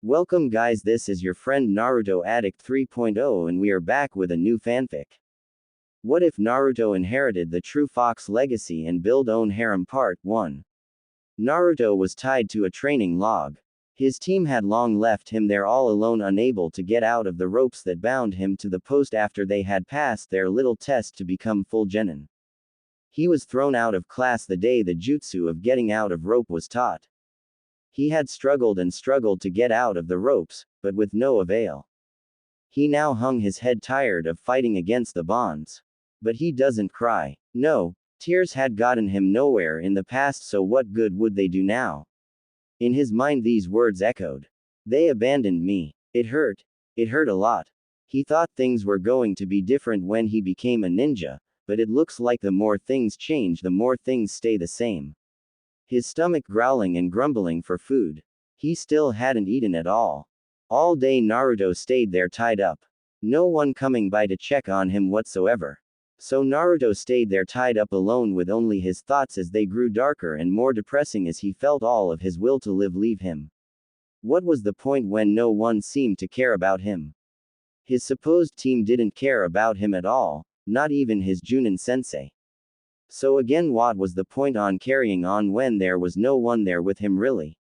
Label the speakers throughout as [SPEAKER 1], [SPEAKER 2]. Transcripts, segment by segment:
[SPEAKER 1] Welcome guys, this is your friend Naruto Addict 3.0 and we are back with a new fanfic. What if Naruto inherited the true Fox legacy and build own harem? Part 1. Naruto was tied to a training log. His team had long left him there all alone, unable to get out of the ropes that bound him to the post after they had passed their little test to become full genin. He was thrown out of class the day the jutsu of getting out of rope was taught. He had struggled and struggled to get out of the ropes, but with no avail. He now hung his head, tired of fighting against the bonds. But he doesn't cry. No, tears had gotten him nowhere in the past, so what good would they do now? In his mind these words echoed. They abandoned me. It hurt. It hurt a lot. He thought things were going to be different when he became a ninja, but it looks like the more things change, the more things stay the same. His stomach growling and grumbling for food. He still hadn't eaten at all. All day Naruto stayed there tied up. No one coming by to check on him whatsoever. So Naruto stayed there tied up alone with only his thoughts as they grew darker and more depressing as he felt all of his will to live leave him. What was the point when no one seemed to care about him? His supposed team didn't care about him at all, not even his Junin sensei. So again, what was the point on carrying on when there was no one there with him really?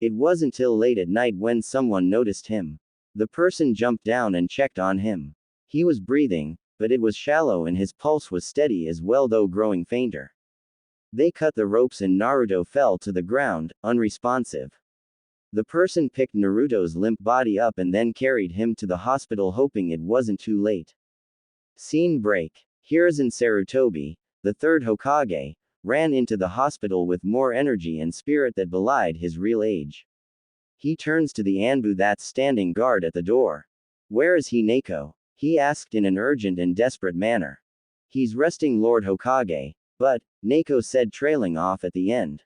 [SPEAKER 1] It wasn't till late at night when someone noticed him. The person jumped down and checked on him. He was breathing, but it was shallow and his pulse was steady as well, though growing fainter. They cut the ropes and Naruto fell to the ground, unresponsive. The person picked Naruto's limp body up and then carried him to the hospital, hoping it wasn't too late. Scene break. Hiruzen Sarutobi, the third Hokage, ran into the hospital with more energy and spirit that belied his real age. He turns to the Anbu that's standing guard at the door. "Where is he, Neko?" he asked in an urgent and desperate manner. "He's resting, Lord Hokage." "But," Neko said, trailing off at the end.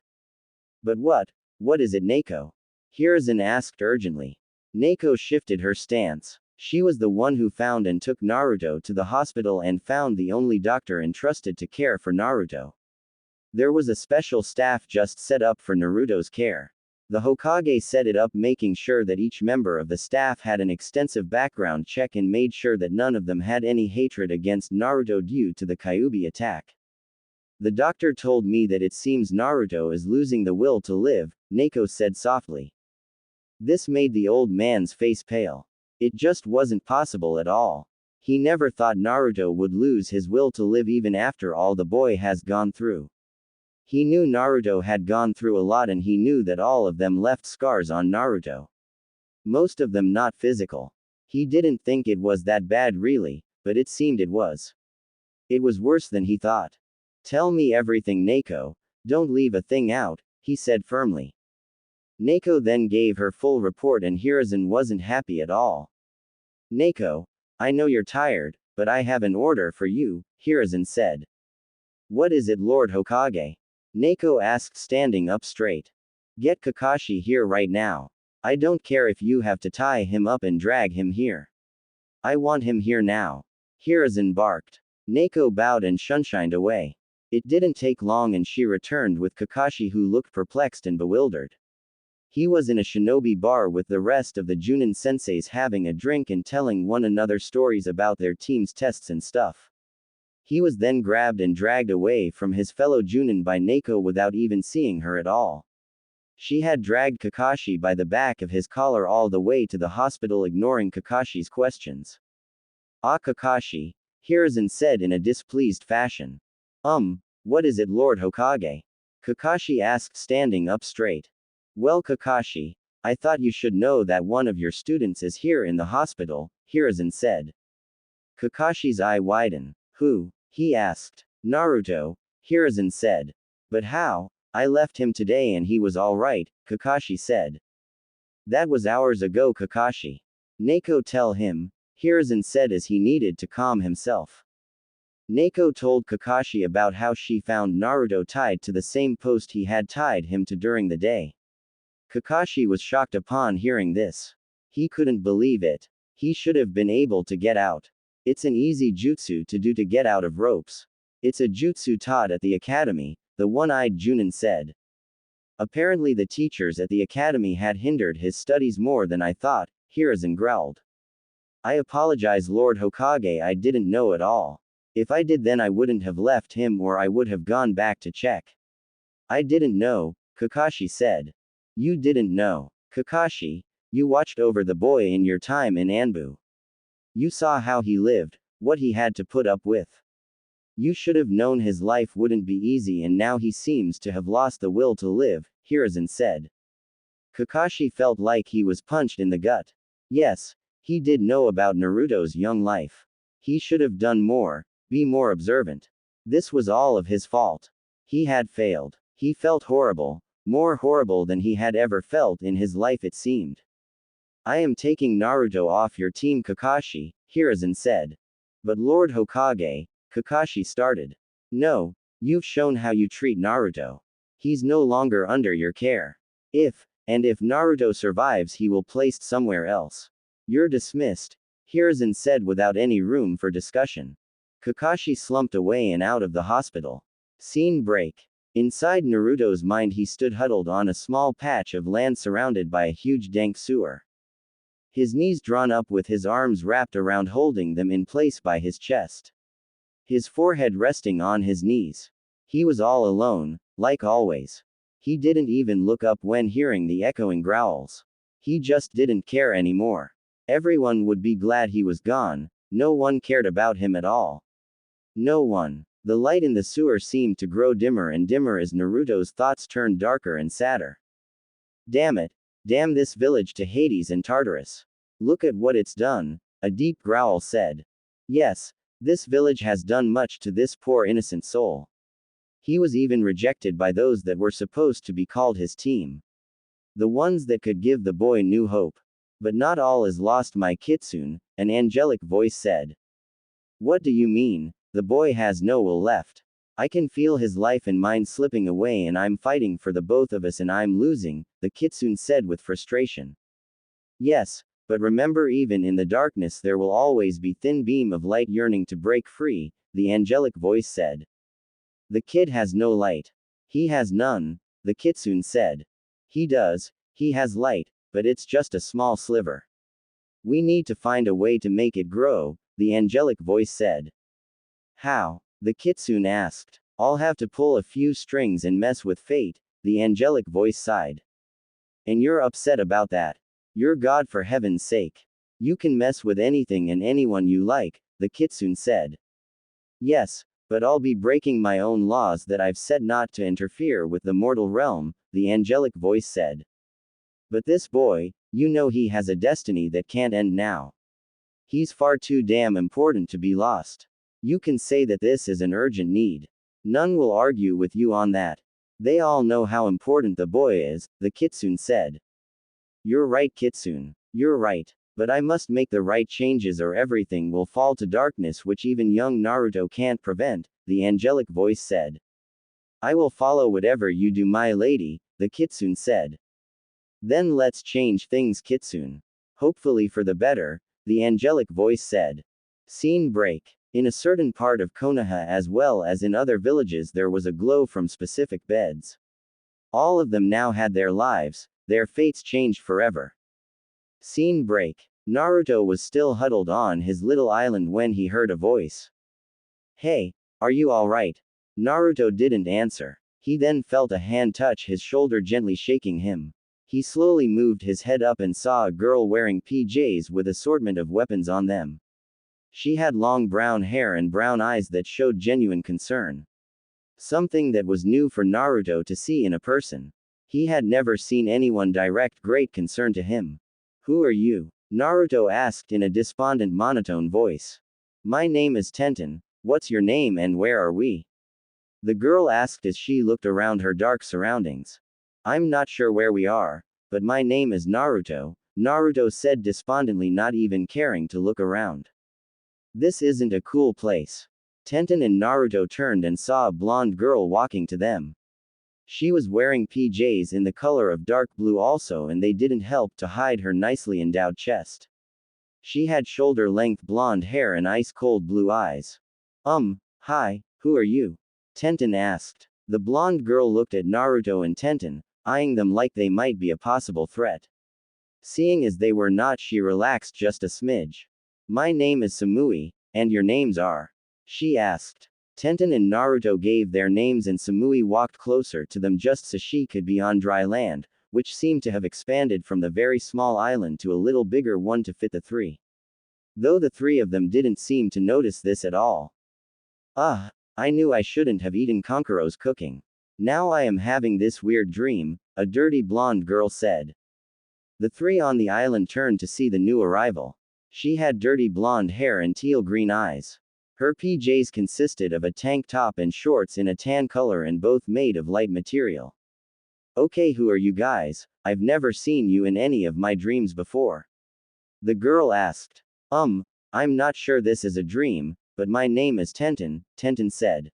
[SPEAKER 1] "But what is it, Neko?" Hiruzen asked urgently. Neko shifted her stance. She was the one who found and took Naruto to the hospital and found the only doctor entrusted to care for Naruto. There was a special staff just set up for Naruto's care. The Hokage set it up, making sure that each member of the staff had an extensive background check and made sure that none of them had any hatred against Naruto due to the Kyuubi attack. "The doctor told me that it seems Naruto is losing the will to live," Neko said softly. This made the old man's face pale. It just wasn't possible at all. He never thought Naruto would lose his will to live even after all the boy has gone through. He knew Naruto had gone through a lot and he knew that all of them left scars on Naruto. Most of them not physical. He didn't think it was that bad really, but it seemed it was. It was worse than he thought. "Tell me everything, Neko. Don't leave a thing out," he said firmly. Neko then gave her full report and Hiruzen wasn't happy at all. "Neko, I know you're tired, but I have an order for you," Hiruzen said. "What is it, Lord Hokage?" Neko asked, standing up straight. "Get Kakashi here right now. I don't care if you have to tie him up and drag him here. I want him here now," Hiruzen barked. Neko bowed and shunshined away. It didn't take long and she returned with Kakashi, who looked perplexed and bewildered. He was in a shinobi bar with the rest of the Junin senseis having a drink and telling one another stories about their team's tests and stuff. He was then grabbed and dragged away from his fellow Junin by Neko without even seeing her at all. She had dragged Kakashi by the back of his collar all the way to the hospital, ignoring Kakashi's questions. "Ah, Kakashi," Hiruzen said in a displeased fashion. What is it, Lord Hokage?" Kakashi asked, standing up straight. "Well, Kakashi, I thought you should know that one of your students is here in the hospital," Hiruzen said. Kakashi's eye widened. "Who?" he asked. "Naruto," Hiruzen said. "But how? I left him today and he was all right," Kakashi said. "That was hours ago, Kakashi. Neko tell him," Hiruzen said as he needed to calm himself. Neko told Kakashi about how she found Naruto tied to the same post he had tied him to during the day. Kakashi was shocked upon hearing this. He couldn't believe it. He should have been able to get out. It's an easy jutsu to do to get out of ropes. It's a jutsu taught at the academy, the one-eyed Junin said. Apparently the teachers at the academy had hindered his studies more than I thought, Hiruzen growled. I apologize Lord Hokage, I didn't know at all. If I did then I wouldn't have left him or I would have gone back to check. I didn't know, Kakashi said. You didn't know. Kakashi, you watched over the boy in your time in Anbu. You saw how he lived, what he had to put up with. You should have known his life wouldn't be easy and now he seems to have lost the will to live, Hiruzen said. Kakashi felt like he was punched in the gut. Yes, he did know about Naruto's young life. He should have done more, be more observant. This was all of his fault. He had failed. He felt horrible, more horrible than he had ever felt in his life it seemed. I am taking Naruto off your team Kakashi, Hiruzen said. But Lord Hokage, Kakashi started. No, you've shown how you treat Naruto. He's no longer under your care. If Naruto survives he will placed somewhere else. You're dismissed, Hiruzen said without any room for discussion. Kakashi slumped away and out of the hospital. Scene break. Inside Naruto's mind he stood huddled on a small patch of land surrounded by a huge dank sewer. His knees drawn up with his arms wrapped around holding them in place by his chest. His forehead resting on his knees. He was all alone, like always. He didn't even look up when hearing the echoing growls. He just didn't care anymore. Everyone would be glad he was gone, no one cared about him at all. No one. The light in the sewer seemed to grow dimmer and dimmer as Naruto's thoughts turned darker and sadder. Damn it. Damn this village to Hades and Tartarus. Look at what it's done, a deep growl said. Yes, this village has done much to this poor innocent soul. He was even rejected by those that were supposed to be called his team. The ones that could give the boy new hope. But not all is lost my Kitsune, an angelic voice said. What do you mean? The boy has no will left. I can feel his life and mine slipping away and I'm fighting for the both of us and I'm losing, the Kitsune said with frustration. Yes, but remember even in the darkness there will always be thin beam of light yearning to break free, the angelic voice said. The kid has no light. He has none, the Kitsune said. He does, he has light, but it's just a small sliver. We need to find a way to make it grow, the angelic voice said. How? The Kitsune asked. I'll have to pull a few strings and mess with fate, the angelic voice sighed. And you're upset about that. You're God for heaven's sake. You can mess with anything and anyone you like, the Kitsune said. Yes, but I'll be breaking my own laws that I've set not to interfere with the mortal realm, the angelic voice said. But this boy, you know he has a destiny that can't end now. He's far too damn important to be lost. You can say that this is an urgent need. None will argue with you on that. They all know how important the boy is, the Kitsune said. You're right Kitsune. You're right. But I must make the right changes or everything will fall to darkness which even young Naruto can't prevent, the angelic voice said. I will follow whatever you do my lady, the Kitsune said. Then let's change things Kitsune. Hopefully for the better, the angelic voice said. Scene break. In a certain part of Konoha as well as in other villages there was a glow from specific beds. All of them now had their lives, their fates changed forever. Scene break. Naruto was still huddled on his little island when he heard a voice. Hey, are you alright? Naruto didn't answer. He then felt a hand touch his shoulder gently shaking him. He slowly moved his head up and saw a girl wearing PJs with assortment of weapons on them. She had long brown hair and brown eyes that showed genuine concern. Something that was new for Naruto to see in a person. He had never seen anyone direct great concern to him. Who are you? Naruto asked in a despondent monotone voice. My name is Tenten. What's your name and where are we? The girl asked as she looked around her dark surroundings. I'm not sure where we are, but my name is Naruto, Naruto said despondently, not even caring to look around. This isn't a cool place. Tenten and Naruto turned and saw a blonde girl walking to them. She was wearing PJs in the color of dark blue also and they didn't help to hide her nicely endowed chest. She had shoulder-length blonde hair and ice-cold blue eyes. Hi, who are you? Tenten asked. The blonde girl looked at Naruto and Tenten, eyeing them like they might be a possible threat. Seeing as they were not, she relaxed just a smidge. My name is Samui, and your names are? She asked. Tenten and Naruto gave their names and Samui walked closer to them just so she could be on dry land, which seemed to have expanded from the very small island to a little bigger one to fit the three. Though the three of them didn't seem to notice this at all. I knew I shouldn't have eaten Konkuro's cooking. Now I am having this weird dream, a dirty blonde girl said. The three on the island turned to see the new arrival. She had dirty blonde hair and teal green eyes. Her PJs consisted of a tank top and shorts in a tan color and both made of light material. Okay, who are you guys? I've never seen you in any of my dreams before. The girl asked. I'm not sure this is a dream, but my name is Tenten, Tenten said.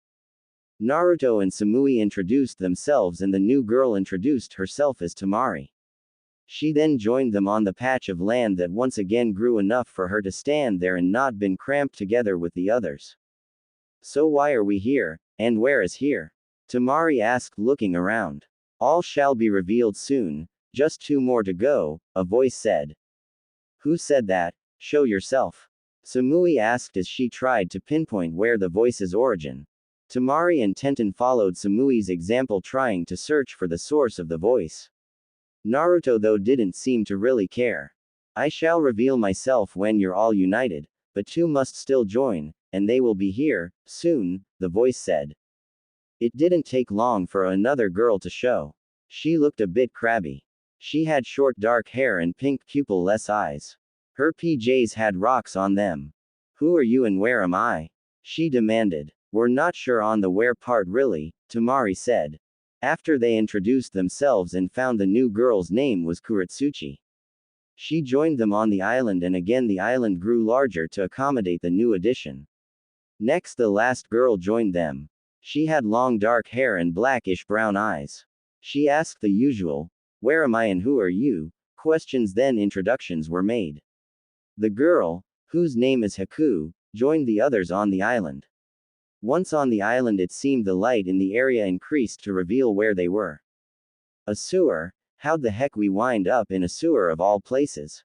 [SPEAKER 1] Naruto and Samui introduced themselves and the new girl introduced herself as Tamari. She then joined them on the patch of land that once again grew enough for her to stand there and not been cramped together with the others. So why are we here, and where is here? Tamari asked looking around. All shall be revealed soon, just 2 more to go, a voice said. Who said that? Show yourself. Samui asked as she tried to pinpoint where the voice's origin. Tamari and Tenten followed Samui's example trying to search for the source of the voice. Naruto though didn't seem to really care. I shall reveal myself when you're all united, but 2 must still join, and they will be here, soon, the voice said. It didn't take long for another girl to show. She looked a bit crabby. She had short dark hair and pink pupil-less eyes. Her PJs had rocks on them. Who are you and where am I? She demanded. We're not sure on the where part really, Tamari said. After they introduced themselves and found the new girl's name was Kuretsuchi. She joined them on the island and again the island grew larger to accommodate the new addition. Next the last girl joined them. She had long dark hair and blackish brown eyes. She asked the usual, where am I and who are you, questions then introductions were made. The girl, whose name is Haku, joined the others on the island. Once on the island it seemed the light in the area increased to reveal where they were. A sewer? How'd the heck we wind up in a sewer of all places?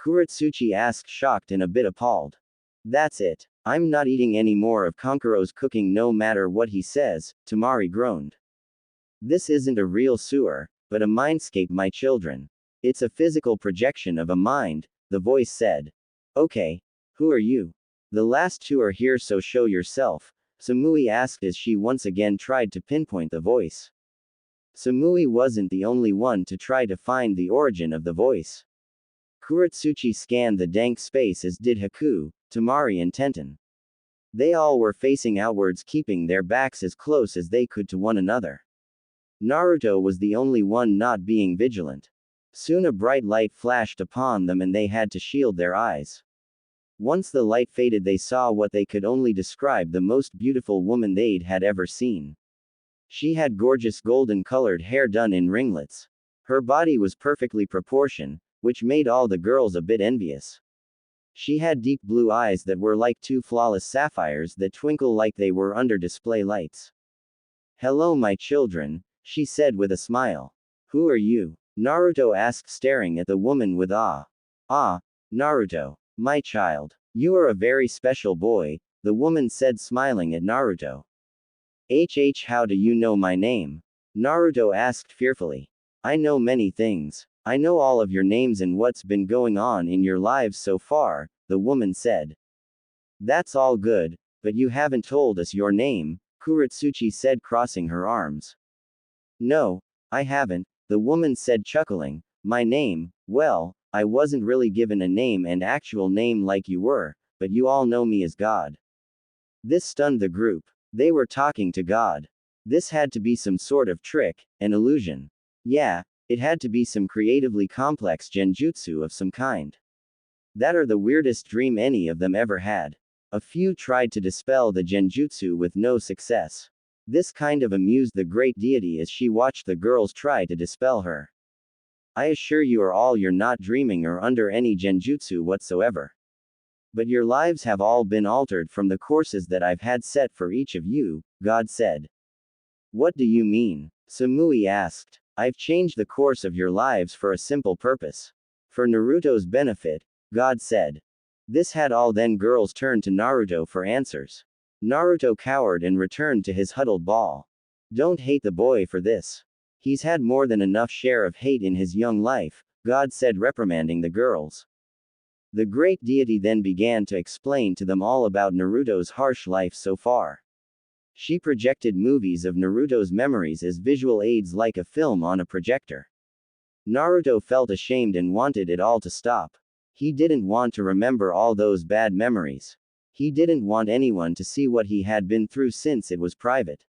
[SPEAKER 1] Kuretsuchi asked shocked and a bit appalled. That's it. I'm not eating any more of Konkuro's cooking no matter what he says, Tamari groaned. This isn't a real sewer, but a mindscape my children. It's a physical projection of a mind, the voice said. Okay. Who are you? The last 2 are here so show yourself, Samui asked as she once again tried to pinpoint the voice. Samui wasn't the only one to try to find the origin of the voice. Kuretsuchi scanned the dank space as did Haku, Tamari and Tenten. They all were facing outwards keeping their backs as close as they could to one another. Naruto was the only one not being vigilant. Soon a bright light flashed upon them and they had to shield their eyes. Once the light faded they saw what they could only describe the most beautiful woman they'd had ever seen. She had gorgeous golden-colored hair done in ringlets. Her body was perfectly proportioned, which made all the girls a bit envious. She had deep blue eyes that were like 2 flawless sapphires that twinkle like they were under display lights. Hello my children, she said with a smile. Who are you? Naruto asked staring at the woman with awe. Ah, Naruto. My child. You are a very special boy, the woman said smiling at Naruto. How do you know my name? Naruto asked fearfully. I know many things. I know all of your names and what's been going on in your lives so far, the woman said. That's all good, but you haven't told us your name, Kuretsuchi said crossing her arms. No, I haven't, the woman said chuckling. My name, well, I wasn't really given a name and actual name like you were, but you all know me as God. This stunned the group. They were talking to God. This had to be some sort of trick, an illusion. Yeah, it had to be some creatively complex genjutsu of some kind. That or the weirdest dream any of them ever had. A few tried to dispel the genjutsu with no success. This kind of amused the great deity as she watched the girls try to dispel her. I assure you you're not dreaming or under any genjutsu whatsoever. But your lives have all been altered from the courses that I've had set for each of you, God said. What do you mean? Samui asked. I've changed the course of your lives for a simple purpose. For Naruto's benefit, God said. This had all. Then girls turned to Naruto for answers. Naruto cowered and returned to his huddled ball. Don't hate the boy for this. He's had more than enough share of hate in his young life, God said, reprimanding the girls. The great deity then began to explain to them all about Naruto's harsh life so far. She projected movies of Naruto's memories as visual aids like a film on a projector. Naruto felt ashamed and wanted it all to stop. He didn't want to remember all those bad memories. He didn't want anyone to see what he had been through since it was private.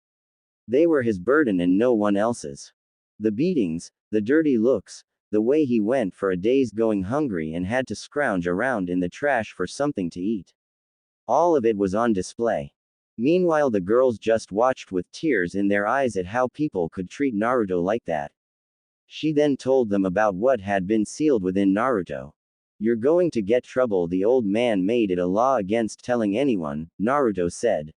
[SPEAKER 1] They were his burden and no one else's. The beatings, the dirty looks, the way he went for a days going hungry and had to scrounge around in the trash for something to eat. All of it was on display. Meanwhile, the girls just watched with tears in their eyes at how people could treat Naruto like that. She then told them about what had been sealed within Naruto. You're going to get trouble. The old man made it a law against telling anyone, Naruto said.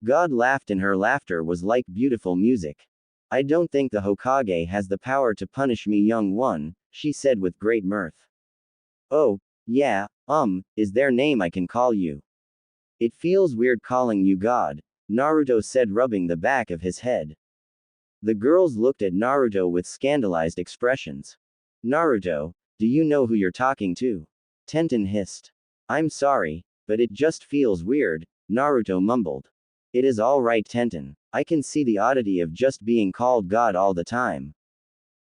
[SPEAKER 1] God laughed and her laughter was like beautiful music. I don't think the Hokage has the power to punish me, young one, she said with great mirth. Oh, yeah, is there a name I can call you? It feels weird calling you God, Naruto said, rubbing the back of his head. The girls looked at Naruto with scandalized expressions. Naruto, do you know who you're talking to? Tenten hissed. I'm sorry, but it just feels weird, Naruto mumbled. It is all right, Tenten. I can see the oddity of just being called God all the time.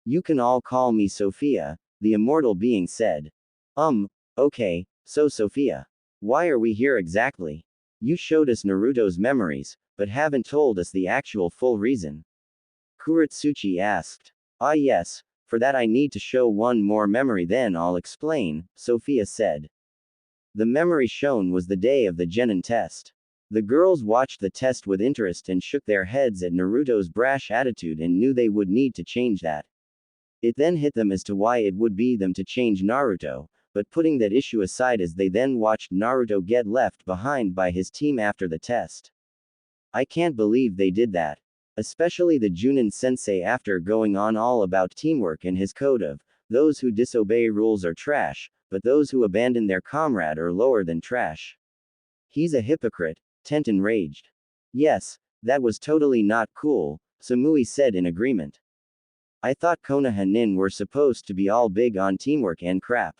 [SPEAKER 1] You can all call me Sophia, the immortal being said. Okay, so Sophia. Why are we here exactly? You showed us Naruto's memories, but haven't told us the actual full reason. Kuretsuchi asked. Ah yes, for that I need to show one more memory, then I'll explain, Sophia said. The memory shown was the day of the Genin test. The girls watched the test with interest and shook their heads at Naruto's brash attitude and knew they would need to change that. It then hit them as to why it would be them to change Naruto, but putting that issue aside as they then watched Naruto get left behind by his team after the test. I can't believe they did that. Especially the Junin sensei, after going on all about teamwork and his code of, those who disobey rules are trash, but those who abandon their comrade are lower than trash. He's a hypocrite, Tenten raged. Yes, that was totally not cool, Samui said in agreement. I thought Konoha Nin were supposed to be all big on teamwork and crap.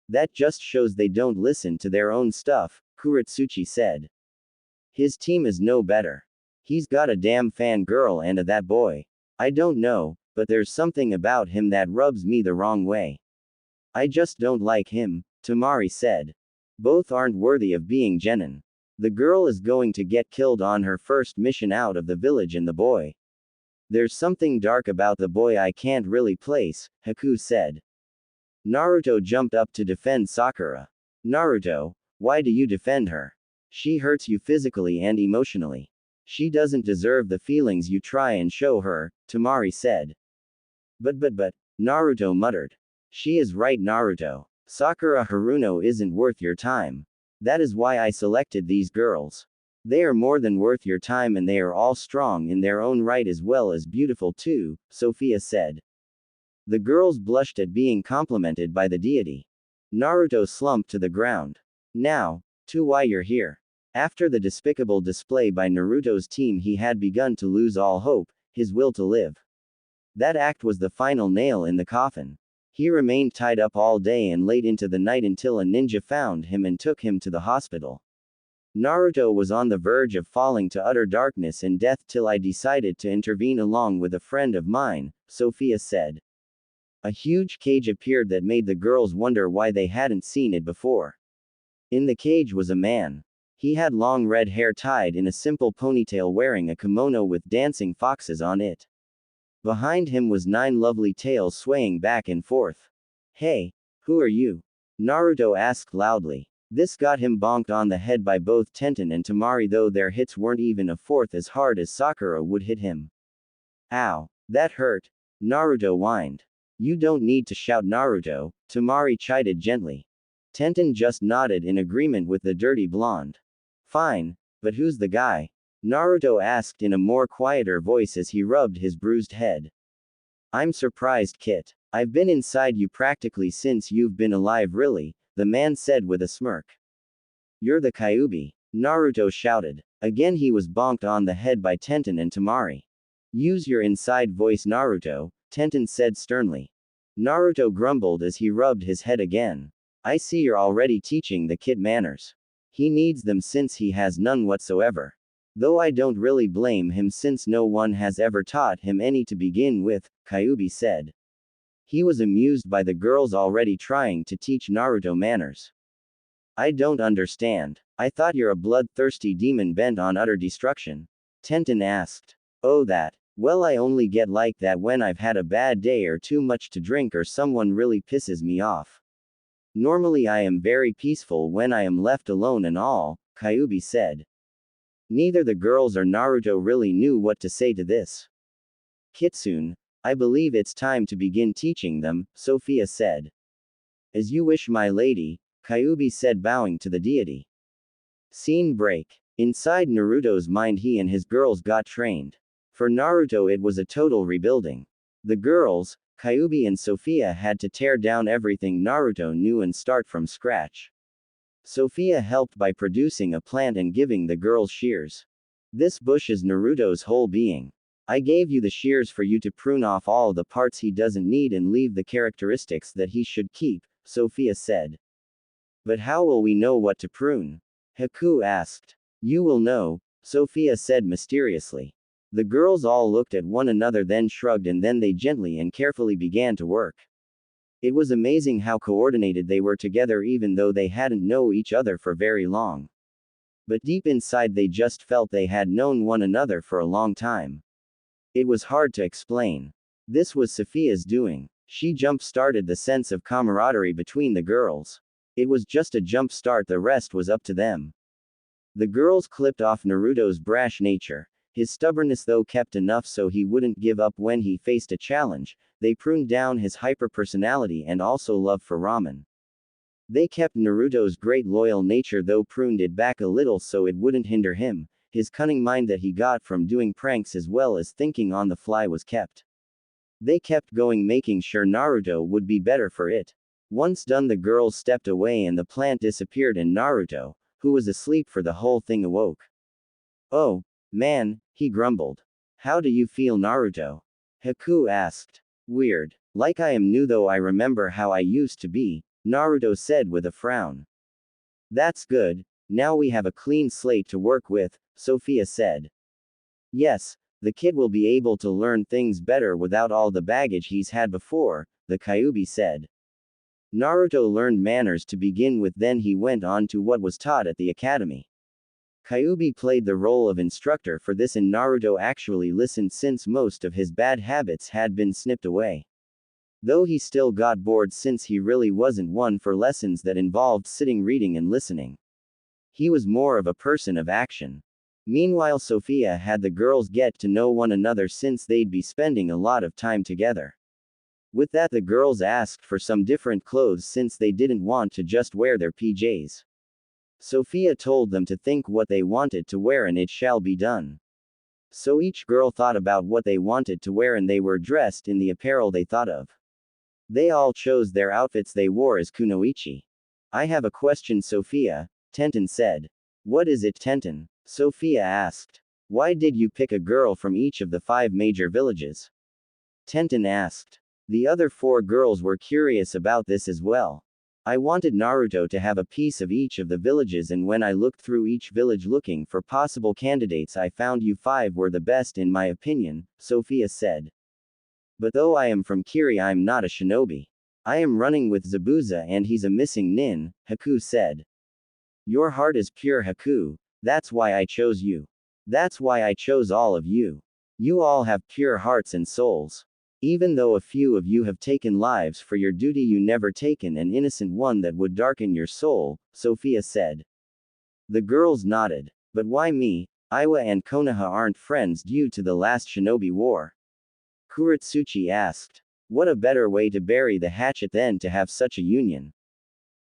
[SPEAKER 1] That just shows they don't listen to their own stuff, Kuretsuchi said. His team is no better. He's got a damn fangirl and that boy. I don't know, but there's something about him that rubs me the wrong way. I just don't like him, Tamari said. Both aren't worthy of being Genin. The girl is going to get killed on her first mission out of the village, and the boy. There's something dark about the boy I can't really place, Haku said. Naruto jumped up to defend Sakura. Naruto, why do you defend her? She hurts you physically and emotionally. She doesn't deserve the feelings you try and show her, Tamari said. But, Naruto muttered. She is right, Naruto. Sakura Haruno isn't worth your time. That is why I selected these girls. They are more than worth your time, and they are all strong in their own right as well as beautiful too, Sophia said. The girls blushed at being complimented by the deity. Naruto slumped to the ground. Now, to why you're here. After the despicable display by Naruto's team, he had begun to lose all hope, his will to live. That act was the final nail in the coffin. He remained tied up all day and late into the night until a ninja found him and took him to the hospital. Naruto was on the verge of falling to utter darkness and death till I decided to intervene along with a friend of mine, Sophia said. A huge cage appeared that made the girls wonder why they hadn't seen it before. In the cage was a man. He had long red hair tied in a simple ponytail, wearing a kimono with dancing foxes on it. Behind him was 9 lovely tails swaying back and forth. Hey, who are you? Naruto asked loudly. This got him bonked on the head by both Tenten and Tamari, though their hits weren't even a fourth as hard as Sakura would hit him. Ow, that hurt, Naruto whined. You don't need to shout, Naruto, Tamari chided gently. Tenten just nodded in agreement with the dirty blonde. Fine, but who's the guy? Naruto asked in a more quieter voice as he rubbed his bruised head. I'm surprised, Kit. I've been inside you practically since you've been alive, really, the man said with a smirk. You're the Kyuubi, Naruto shouted. Again he was bonked on the head by Tenten and Tamari. Use your inside voice, Naruto, Tenten said sternly. Naruto grumbled as he rubbed his head again. I see you're already teaching the kid manners. He needs them since he has none whatsoever. Though I don't really blame him since no one has ever taught him any to begin with, Kyuubi said. He was amused by the girls already trying to teach Naruto manners. I don't understand. I thought you're a bloodthirsty demon bent on utter destruction. Tenten asked. Oh, that. Well, I only get like that when I've had a bad day or too much to drink or someone really pisses me off. Normally I am very peaceful when I am left alone and all, Kyuubi said. Neither the girls or Naruto really knew what to say to this. Kitsune, I believe it's time to begin teaching them, Sophia said. As you wish, my lady, Kyuubi said, bowing to the deity. Scene break. Inside Naruto's mind, he and his girls got trained. For Naruto it was a total rebuilding. The girls, Kyuubi and Sophia, had to tear down everything Naruto knew and start from scratch. Sophia helped by producing a plant and giving the girls shears. This bush is Naruto's whole being. I gave you the shears for you to prune off all the parts he doesn't need and leave the characteristics that he should keep, Sophia said. But how will we know what to prune? Haku asked. You will know, Sophia said mysteriously. The girls all looked at one another, then shrugged, and then they gently and carefully began to work. It was amazing how coordinated they were together, even though they hadn't known each other for very long. But deep inside they just felt they had known one another for a long time. It was hard to explain. This was Sophia's doing. She jump-started the sense of camaraderie between the girls. It was just a jump start, the rest was up to them. The girls clipped off Naruto's brash nature. His stubbornness though kept enough so he wouldn't give up when he faced a challenge. They pruned down his hyper-personality and also love for ramen. They kept Naruto's great loyal nature though pruned it back a little so it wouldn't hinder him. His cunning mind that he got from doing pranks as well as thinking on the fly was kept. They kept going, making sure Naruto would be better for it. Once done, the girls stepped away and the plant disappeared and Naruto, who was asleep for the whole thing, awoke. Oh, man, he grumbled. How do you feel, Naruto? Haku asked. Weird. Like I am new though I remember how I used to be, Naruto said with a frown. That's good, now we have a clean slate to work with, Sophia said. Yes, the kid will be able to learn things better without all the baggage he's had before, the Kyuubi said. Naruto learned manners to begin with, then he went on to what was taught at the academy. Kyuubi played the role of instructor for this and Naruto actually listened since most of his bad habits had been snipped away. Though he still got bored since he really wasn't one for lessons that involved sitting, reading and listening. He was more of a person of action. Meanwhile, Sophia had the girls get to know one another since they'd be spending a lot of time together. With that, the girls asked for some different clothes since they didn't want to just wear their PJs. Sophia told them to think what they wanted to wear and it shall be done. So each girl thought about what they wanted to wear and they were dressed in the apparel they thought of. They all chose their outfits they wore as kunoichi. I have a question, Sophia, Tenten said. What is it, Tenten? Sophia asked. Why did you pick a girl from each of the 5 major villages? Tenten asked. The other 4 girls were curious about this as well. I wanted Naruto to have a piece of each of the villages, and when I looked through each village looking for possible candidates, I found you 5 were the best in my opinion, Sophia said. But though I am from Kiri, I'm not a shinobi. I am running with Zabuza and he's a missing nin, Haku said. Your heart is pure, Haku. That's why I chose you. That's why I chose all of you. You all have pure hearts and souls. Even though a few of you have taken lives for your duty, you never taken an innocent one that would darken your soul, Sophia said. The girls nodded. But why me? Iwa and Konoha aren't friends due to the last shinobi war. Kuretsuchi asked. What a better way to bury the hatchet than to have such a union.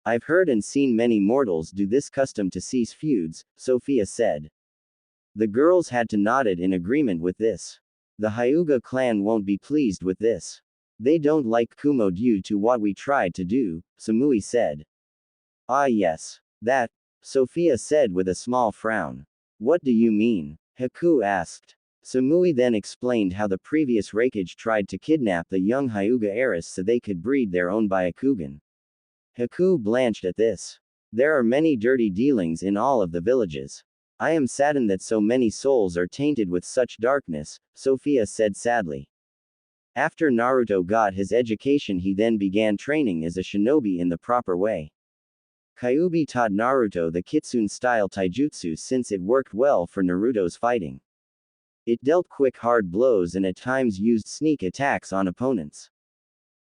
[SPEAKER 1] I've heard and seen many mortals do this custom to cease feuds, Sophia said. The girls had to nod in agreement with this. The Hyuga clan won't be pleased with this. They don't like Kumo due to what we tried to do, Samui said. Ah yes. That, Sophia said with a small frown. What do you mean? Haku asked. Samui then explained how the previous Raikage tried to kidnap the young Hyuga heiress so they could breed their own Byakugan. Haku blanched at this. There are many dirty dealings in all of the villages. I am saddened that so many souls are tainted with such darkness, Sophia said sadly. After Naruto got his education, he then began training as a shinobi in the proper way. Kyuubi taught Naruto the kitsune-style taijutsu since it worked well for Naruto's fighting. It dealt quick hard blows and at times used sneak attacks on opponents.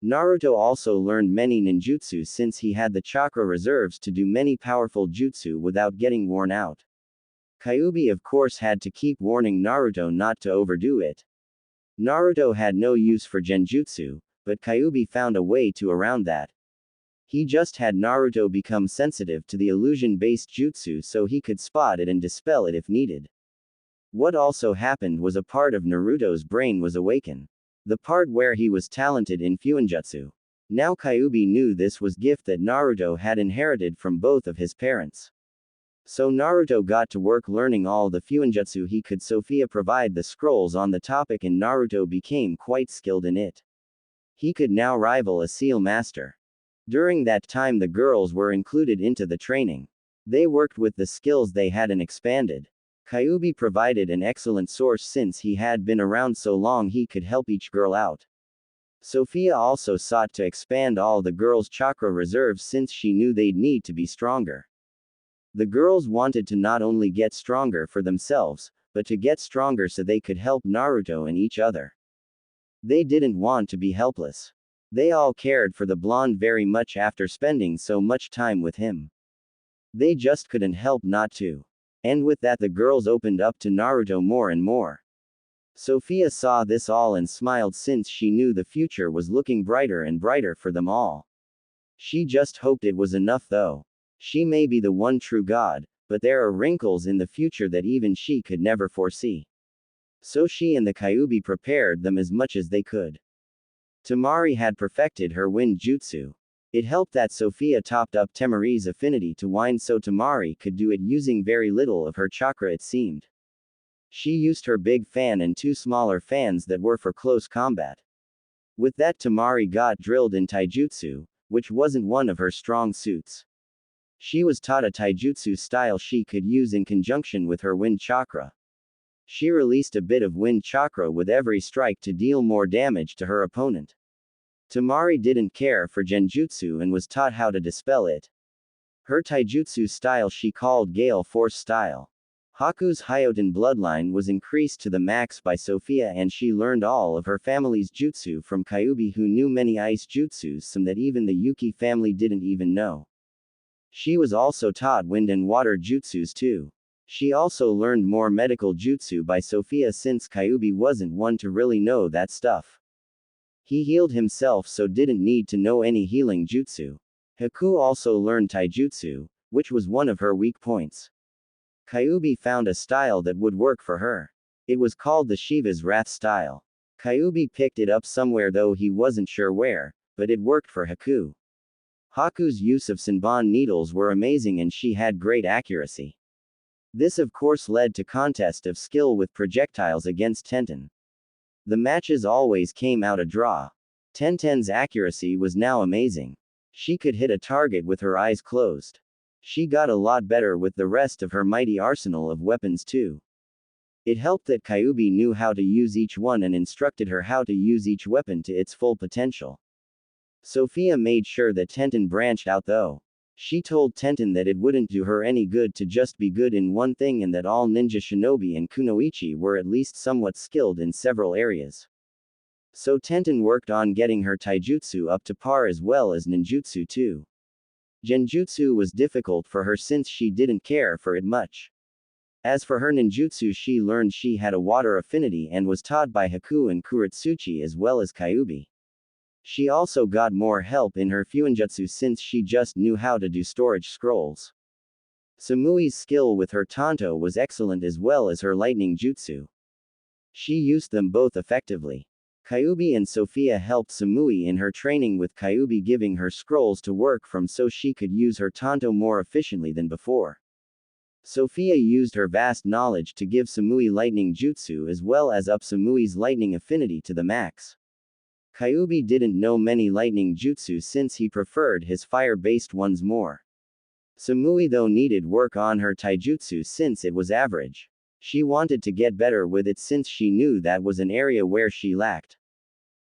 [SPEAKER 1] Naruto also learned many ninjutsu since he had the chakra reserves to do many powerful jutsu without getting worn out. Kyuubi of course had to keep warning Naruto not to overdo it. Naruto had no use for genjutsu, but Kyuubi found a way to around that. He just had Naruto become sensitive to the illusion-based jutsu so he could spot it and dispel it if needed. What also happened was a part of Naruto's brain was awakened. The part where he was talented in Fuinjutsu. Now Kyuubi knew this was gift that Naruto had inherited from both of his parents. So Naruto got to work learning all the Fuinjutsu he could. Sophia provided the scrolls on the topic and Naruto became quite skilled in it. He could now rival a seal master. During that time the girls were included into the training. They worked with the skills they had and expanded. Kyuubi provided an excellent source since he had been around so long he could help each girl out. Sophia also sought to expand all the girls' chakra reserves since she knew they'd need to be stronger. The girls wanted to not only get stronger for themselves, but to get stronger so they could help Naruto and each other. They didn't want to be helpless. They all cared for the blonde very much after spending so much time with him. They just couldn't help not to. And with that the girls opened up to Naruto more and more. Sophia saw this all and smiled since she knew the future was looking brighter and brighter for them all. She just hoped it was enough though. She may be the one true god, but there are wrinkles in the future that even she could never foresee. So she and the Kyuubi prepared them as much as they could. Temari had perfected her wind jutsu. It helped that Sophia topped up Temari's affinity to wind so Temari could do it using very little of her chakra it seemed. She used her big fan and two smaller fans that were for close combat. With that Temari got drilled in taijutsu, which wasn't one of her strong suits. She was taught a taijutsu style she could use in conjunction with her wind chakra. She released a bit of wind chakra with every strike to deal more damage to her opponent. Temari didn't care for genjutsu and was taught how to dispel it. Her taijutsu style she called Gale Force style. Haku's Hyoten bloodline was increased to the max by Sophia and she learned all of her family's jutsu from Kyuubi who knew many ice jutsus, some that even the Yuki family didn't even know. She was also taught wind and water jutsus too. She also learned more medical jutsu by Sophia since Kyuubi wasn't one to really know that stuff. He healed himself so didn't need to know any healing jutsu. Haku also learned taijutsu, which was one of her weak points. Kyuubi found a style that would work for her. It was called the Shiva's Wrath style. Kyuubi picked it up somewhere though he wasn't sure where, but it worked for Haku. Haku's use of Senbon needles were amazing and she had great accuracy. This of course led to contest of skill with projectiles against Tenten. The matches always came out a draw. Tenten's accuracy was now amazing. She could hit a target with her eyes closed. She got a lot better with the rest of her mighty arsenal of weapons too. It helped that Kyuubi knew how to use each one and instructed her how to use each weapon to its full potential. Sophia made sure that Tenten branched out though. She told Tenten that it wouldn't do her any good to just be good in one thing and that all ninja shinobi and kunoichi were at least somewhat skilled in several areas. So Tenten worked on getting her taijutsu up to par as well as ninjutsu too. Genjutsu was difficult for her since she didn't care for it much. As for her ninjutsu she learned she had a water affinity and was taught by Haku and Kuretsuchi as well as Kyuubi. She also got more help in her Fuinjutsu since she just knew how to do storage scrolls. Samui's skill with her Tanto was excellent as well as her lightning jutsu. She used them both effectively. Kyuubi and Sophia helped Samui in her training, with Kyuubi giving her scrolls to work from so she could use her tanto more efficiently than before. Sophia used her vast knowledge to give Samui lightning jutsu as well as up Samui's lightning affinity to the max. Kyuubi didn't know many lightning jutsu since he preferred his fire-based ones more. Samui though needed work on her taijutsu since it was average. She wanted to get better with it since she knew that was an area where she lacked.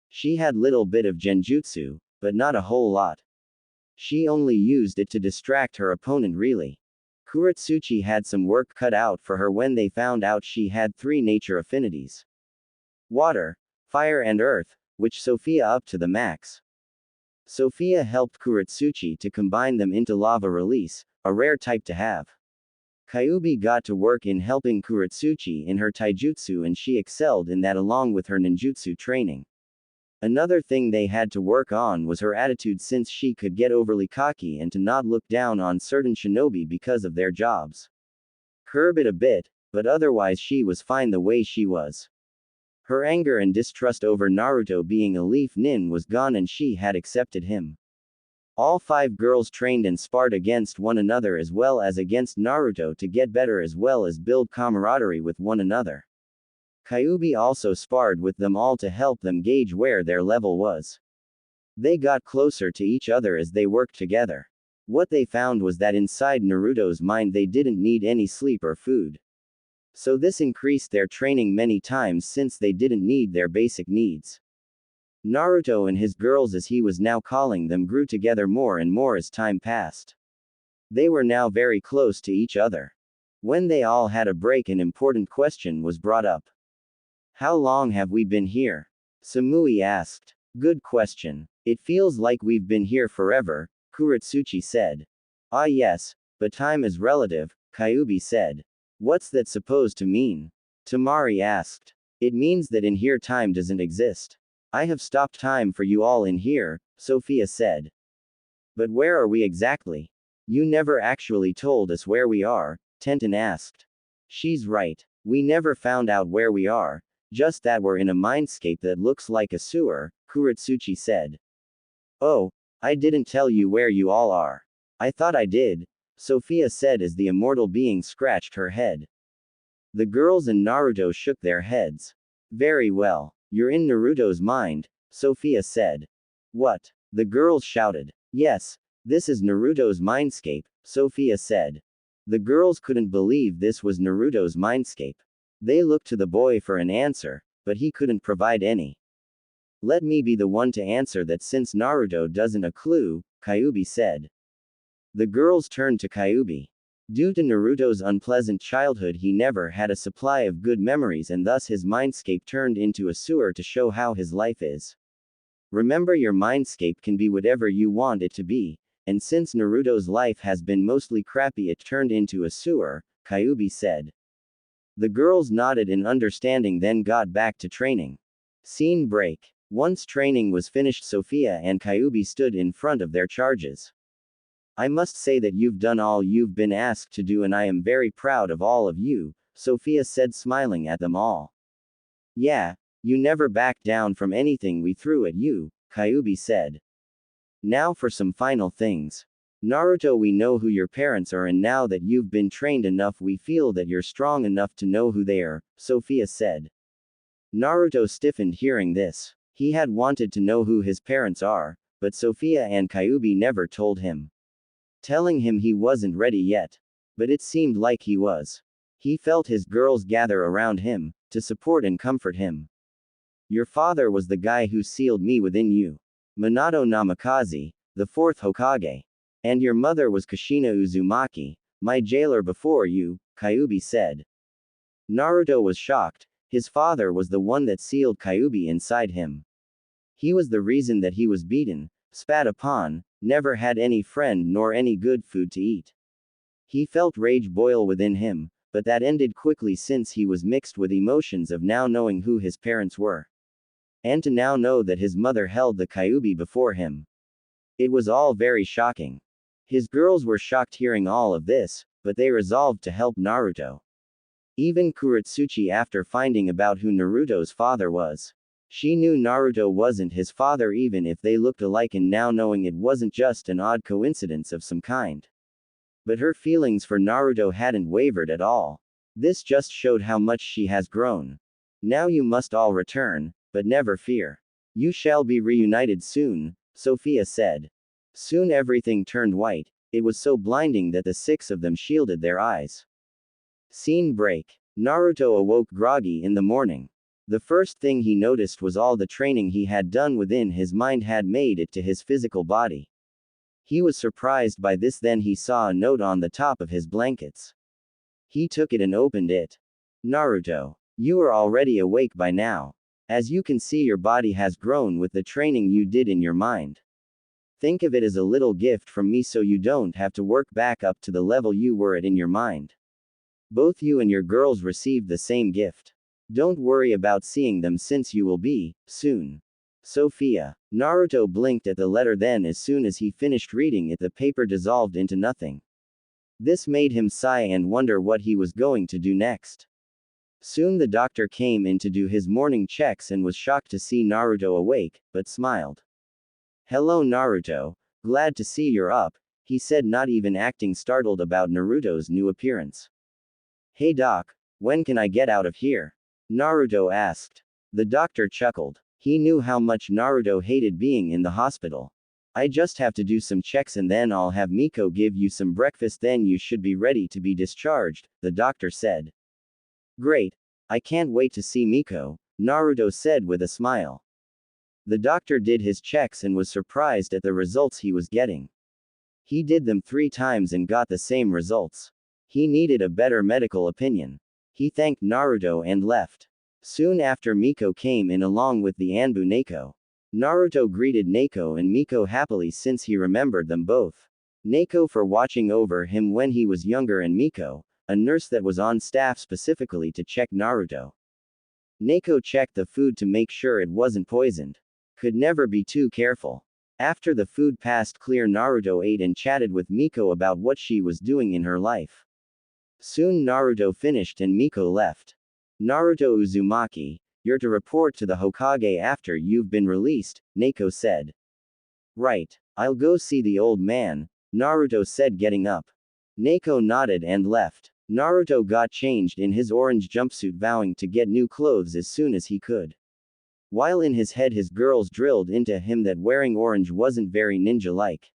[SPEAKER 1] She had little bit of genjutsu, but not a whole lot. She only used it to distract her opponent really. Kuretsuchi had some work cut out for her when they found out she had 3 nature affinities. Water, fire and earth, which Sophia up to the max. Sophia helped Kuretsuchi to combine them into lava release, a rare type to have. Kyuubi got to work in helping Kuretsuchi in her taijutsu, and she excelled in that along with her ninjutsu training. Another thing they had to work on was her attitude, since she could get overly cocky and to not look down on certain shinobi because of their jobs. Curb it a bit, but otherwise she was fine the way she was. Her anger and distrust over Naruto being a leaf nin was gone, and she had accepted him. All 5 girls trained and sparred against one another as well as against Naruto to get better as well as build camaraderie with one another. Kyuubi also sparred with them all to help them gauge where their level was. They got closer to each other as they worked together. What they found was that inside Naruto's mind they didn't need any sleep or food. So this increased their training many times since they didn't need their basic needs. Naruto and his girls, as he was now calling them, grew together more and more as time passed. They were now very close to each other. When they all had a break, an important question was brought up. How long have we been here? Samui asked. Good question. It feels like we've been here forever, Kuretsuchi said. Ah yes, but time is relative, Kyuubi said. What's that supposed to mean? Tamari asked. It means that in here time doesn't exist. I have stopped time for you all in here, Sophia said. But where are we exactly? You never actually told us where we are, Tenten asked. She's right. We never found out where we are, just that we're in a mindscape that looks like a sewer, Kuretsuchi said. Oh, I didn't tell you where you all are. I thought I did, Sophia said as the immortal being scratched her head. The girls and Naruto shook their heads. Very well. You're in Naruto's mind, Sophia said. What? The girls shouted. Yes, this is Naruto's mindscape, Sophia said. The girls couldn't believe this was Naruto's mindscape. They looked to the boy for an answer, but he couldn't provide any. Let me be the one to answer that since Naruto doesn't a clue, Kyuubi said. The girls turned to Kyuubi. Due to Naruto's unpleasant childhood, he never had a supply of good memories, and thus his mindscape turned into a sewer to show how his life is. Remember, your mindscape can be whatever you want it to be, and since Naruto's life has been mostly crappy, it turned into a sewer, Kyuubi said. The girls nodded in understanding, then got back to training. Scene break. Once training was finished, Sophia and Kyuubi stood in front of their charges. I must say that you've done all you've been asked to do, and I am very proud of all of you, Sophia said, smiling at them all. Yeah, you never backed down from anything we threw at you, Kyuubi said. Now for some final things. Naruto, we know who your parents are, and now that you've been trained enough, we feel that you're strong enough to know who they are, Sophia said. Naruto stiffened hearing this. He had wanted to know who his parents are, but Sophia and Kyuubi never told him, telling him he wasn't ready yet. But it seemed like he was. He felt his girls gather around him, to support and comfort him. Your father was the guy who sealed me within you, Minato Namikaze, the 4th Hokage. And your mother was Kushina Uzumaki, my jailer before you, Kyuubi said. Naruto was shocked. His father was the one that sealed Kyuubi inside him. He was the reason that he was beaten, spat upon, never had any friend nor any good food to eat. He felt rage boil within him, but that ended quickly since he was mixed with emotions of now knowing who his parents were. And to now know that his mother held the Kyuubi before him. It was all very shocking. His girls were shocked hearing all of this, but they resolved to help Naruto. Even Kuretsuchi, after finding about who Naruto's father was. She knew Naruto wasn't his father even if they looked alike, and now knowing it wasn't just an odd coincidence of some kind. But her feelings for Naruto hadn't wavered at all. This just showed how much she has grown. Now you must all return, but never fear. You shall be reunited soon, Sophia said. Soon everything turned white. It was so blinding that the six of them shielded their eyes. Scene break. Naruto awoke groggy in the morning. The first thing he noticed was all the training he had done within his mind had made it to his physical body. He was surprised by this, then he saw a note on the top of his blankets. He took it and opened it. Naruto, you are already awake by now. As you can see, your body has grown with the training you did in your mind. Think of it as a little gift from me so you don't have to work back up to the level you were at in your mind. Both you and your girls received the same gift. Don't worry about seeing them since you will be, soon. Sophia. Naruto blinked at the letter, then as soon as he finished reading it the paper dissolved into nothing. This made him sigh and wonder what he was going to do next. Soon the doctor came in to do his morning checks and was shocked to see Naruto awake, but smiled. Hello Naruto, glad to see you're up, he said, not even acting startled about Naruto's new appearance. Hey doc, when can I get out of here? Naruto asked. The doctor chuckled. He knew how much Naruto hated being in the hospital. I just have to do some checks and then I'll have Miko give you some breakfast, then you should be ready to be discharged, the doctor said. Great. I can't wait to see Miko, Naruto said with a smile. The doctor did his checks and was surprised at the results he was getting. He did them 3 times and got the same results. He needed a better medical opinion. He thanked Naruto and left. Soon after, Miko came in along with the Anbu Neko. Naruto greeted Neko and Miko happily since he remembered them both. Neko for watching over him when he was younger, and Miko, a nurse that was on staff specifically to check Naruto. Neko checked the food to make sure it wasn't poisoned. Could never be too careful. After the food passed clear, Naruto ate and chatted with Miko about what she was doing in her life. Soon Naruto finished and Miko left. Naruto Uzumaki, you're to report to the Hokage after you've been released, Neko said. Right. I'll go see the old man, Naruto said, getting up. Neko nodded and left. Naruto got changed in his orange jumpsuit, vowing to get new clothes as soon as he could. While in his head his girls drilled into him that wearing orange wasn't very ninja-like.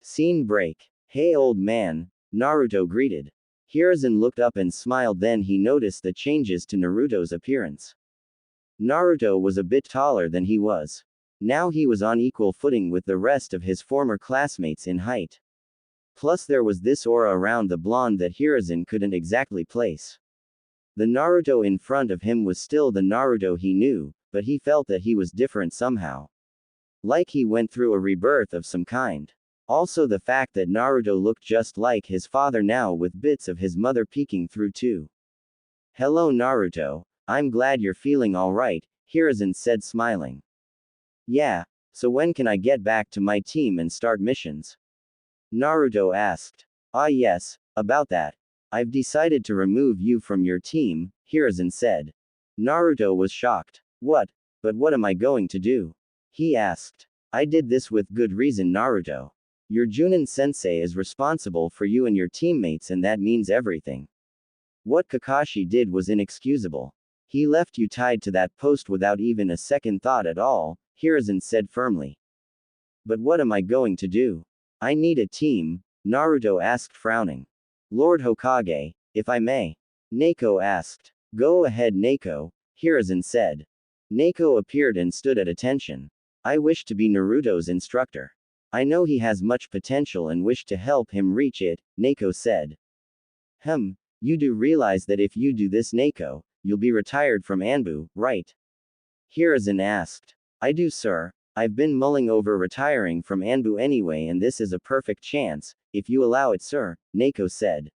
[SPEAKER 1] Scene break. Hey old man, Naruto greeted. Hiruzen looked up and smiled, then he noticed the changes to Naruto's appearance. Naruto was a bit taller than he was. Now he was on equal footing with the rest of his former classmates in height. Plus there was this aura around the blonde that Hiruzen couldn't exactly place. The Naruto in front of him was still the Naruto he knew, but he felt that he was different somehow. Like he went through a rebirth of some kind. Also the fact that Naruto looked just like his father now, with bits of his mother peeking through too. Hello Naruto, I'm glad you're feeling alright, Hiruzen said, smiling. Yeah, so when can I get back to my team and start missions? Naruto asked. Ah yes, about that. I've decided to remove you from your team, Hiruzen said. Naruto was shocked. What? But what am I going to do? He asked. I did this with good reason, Naruto. Your Junin-sensei is responsible for you and your teammates, and that means everything. What Kakashi did was inexcusable. He left you tied to that post without even a second thought at all, Hiruzen said firmly. But what am I going to do? I need a team, Naruto asked, frowning. Lord Hokage, if I may. Neko asked. Go ahead Neko, Hiruzen said. Neko appeared and stood at attention. I wish to be Naruto's instructor. I know he has much potential and wish to help him reach it, Neko said. You do realize that if you do this, Neko, you'll be retired from Anbu, right? Hiruzen asked. I do, sir. I've been mulling over retiring from Anbu anyway, and this is a perfect chance, if you allow it, sir, Neko said.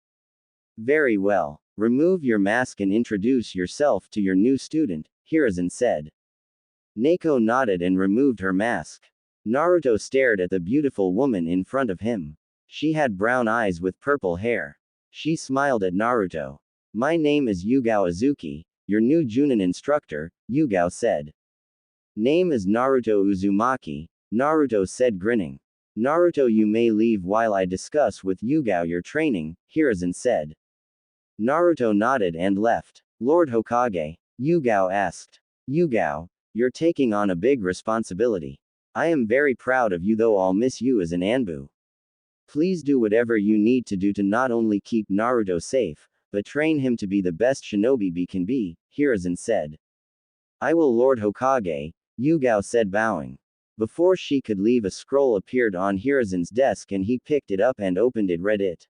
[SPEAKER 1] Very well. Remove your mask and introduce yourself to your new student, Hiruzen said. Neko nodded and removed her mask. Naruto stared at the beautiful woman in front of him. She had brown eyes with purple hair. She smiled at Naruto. My name is Yugao Azuki, your new Junin instructor, Yugao said. Name is Naruto Uzumaki, Naruto said grinning. Naruto, you may leave while I discuss with Yugao your training, Hiruzen said. Naruto nodded and left. Lord Hokage, Yugao asked. Yugao, you're taking on a big responsibility. I am very proud of you, though I'll miss you as an Anbu. Please do whatever you need to do to not only keep Naruto safe, but train him to be the best shinobi he can be, Hiruzen said. I will, Lord Hokage, Yugao said, bowing. Before she could leave, a scroll appeared on Hiruzen's desk and he picked it up and opened it. Read it.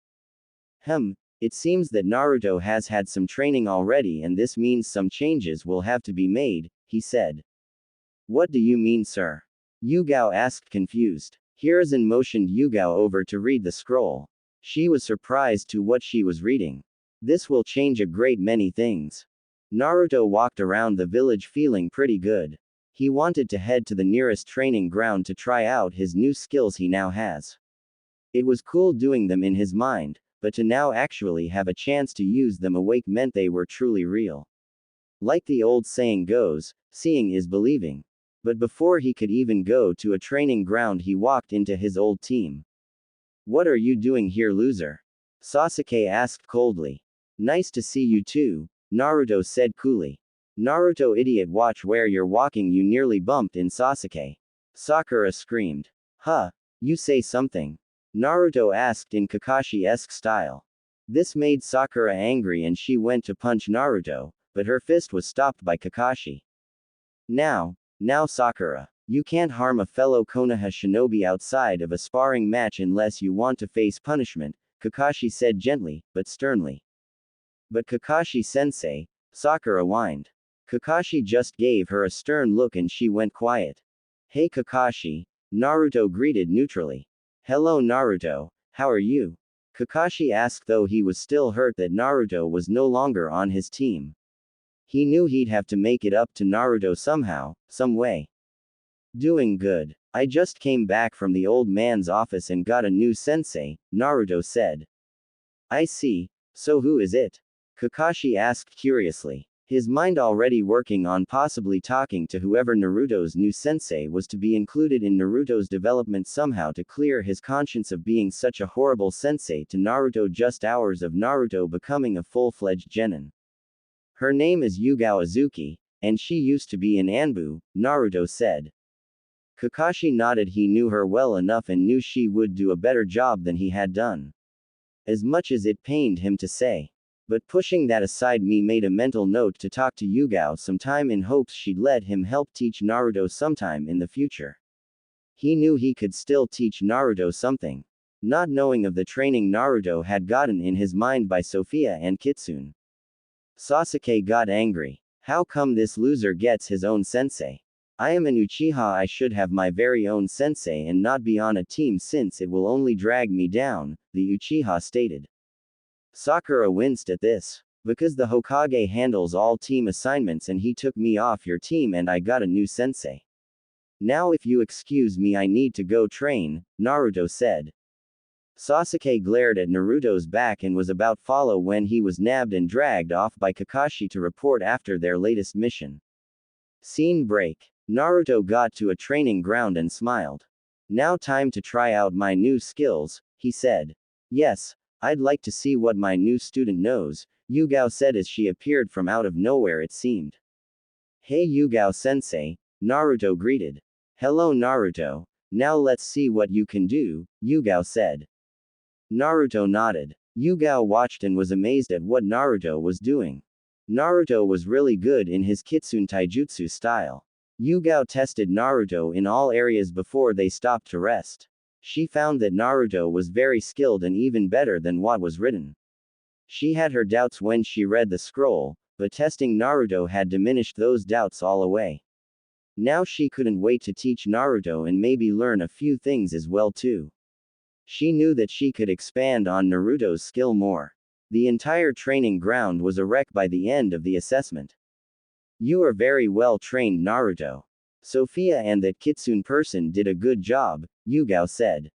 [SPEAKER 1] It seems that Naruto has had some training already, and this means some changes will have to be made, he said. What do you mean, sir? Yugao asked, confused. Hiruzen motioned Yugao over to read the scroll. She was surprised to what she was reading. This will change a great many things. Naruto walked around the village feeling pretty good. He wanted to head to the nearest training ground to try out his new skills he now has. It was cool doing them in his mind, but to now actually have a chance to use them awake meant they were truly real. Like the old saying goes, seeing is believing. But before he could even go to a training ground, he walked into his old team. What are you doing here, loser? Sasuke asked coldly. Nice to see you too, Naruto said coolly. Naruto, idiot, watch where you're walking, you nearly bumped in Sasuke. Sakura screamed. Huh, you say something? Naruto asked in Kakashi-esque style. This made Sakura angry and she went to punch Naruto, but her fist was stopped by Kakashi. Now Sakura, you can't harm a fellow Konoha shinobi outside of a sparring match unless you want to face punishment, Kakashi said gently, but sternly. But Kakashi-sensei, Sakura whined. Kakashi just gave her a stern look and she went quiet. Hey Kakashi, Naruto greeted neutrally. Hello Naruto, how are you? Kakashi asked, though he was still hurt that Naruto was no longer on his team. He knew he'd have to make it up to Naruto somehow, some way. Doing good. I just came back from the old man's office and got a new sensei, Naruto said. I see, so who is it? Kakashi asked curiously. His mind already working on possibly talking to whoever Naruto's new sensei was to be included in Naruto's development somehow to clear his conscience of being such a horrible sensei to Naruto just hours of Naruto becoming a full-fledged genin. Her name is Yugao Azuki, and she used to be in Anbu, Naruto said. Kakashi nodded. He knew her well enough and knew she would do a better job than he had done. As much as it pained him to say. But pushing that aside, me made a mental note to talk to Yugao sometime in hopes she'd let him help teach Naruto sometime in the future. He knew he could still teach Naruto something. Not knowing of the training Naruto had gotten in his mind by Sophia and Kitsune. Sasuke got angry. How come this loser gets his own sensei? I am an Uchiha, I should have my very own sensei and not be on a team since it will only drag me down, the Uchiha stated. Sakura winced at this. Because the Hokage handles all team assignments and he took me off your team and I got a new sensei. Now if you excuse me, I need to go train, Naruto said. Sasuke glared at Naruto's back and was about to follow when he was nabbed and dragged off by Kakashi to report after their latest mission. Scene break. Naruto got to a training ground and smiled. Now time to try out my new skills, he said. Yes, I'd like to see what my new student knows, Yugao said as she appeared from out of nowhere it seemed. Hey Yugao-sensei, Naruto greeted. Hello Naruto, now let's see what you can do, Yugao said. Naruto nodded. Yugao watched and was amazed at what Naruto was doing. Naruto was really good in his Kitsune Taijutsu style. Yugao tested Naruto in all areas before they stopped to rest. She found that Naruto was very skilled and even better than what was written. She had her doubts when she read the scroll, but testing Naruto had diminished those doubts all away. Now she couldn't wait to teach Naruto and maybe learn a few things as well too. She knew that she could expand on Naruto's skill more. The entire training ground was a wreck by the end of the assessment. You are very well trained, Naruto. Sophia and that Kitsune person did a good job, Yugao said.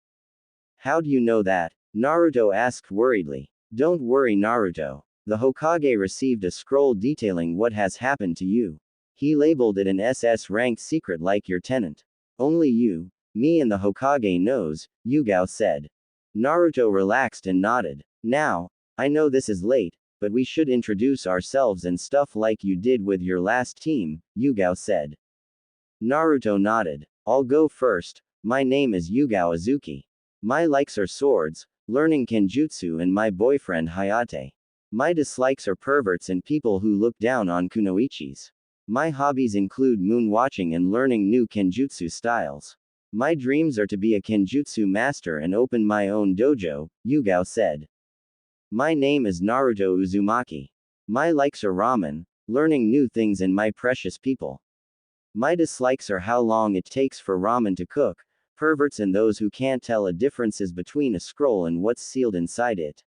[SPEAKER 1] How do you know that? Naruto asked worriedly. Don't worry Naruto. The Hokage received a scroll detailing what has happened to you. He labeled it an SS-ranked secret like your tenant. Only you, me and the Hokage knows, Yugao said. Naruto relaxed and nodded. Now, I know this is late, but we should introduce ourselves and stuff like you did with your last team, Yugao said. Naruto nodded. I'll go first. My name is Yugao Azuki. My likes are swords, learning kenjutsu and my boyfriend Hayate. My dislikes are perverts and people who look down on kunoichis. My hobbies include moon watching and learning new kenjutsu styles. My dreams are to be a kenjutsu master and open my own dojo, Yugao said. My name is Naruto Uzumaki. My likes are ramen, learning new things and my precious people. My dislikes are how long it takes for ramen to cook, perverts and those who can't tell a differences between a scroll and what's sealed inside it.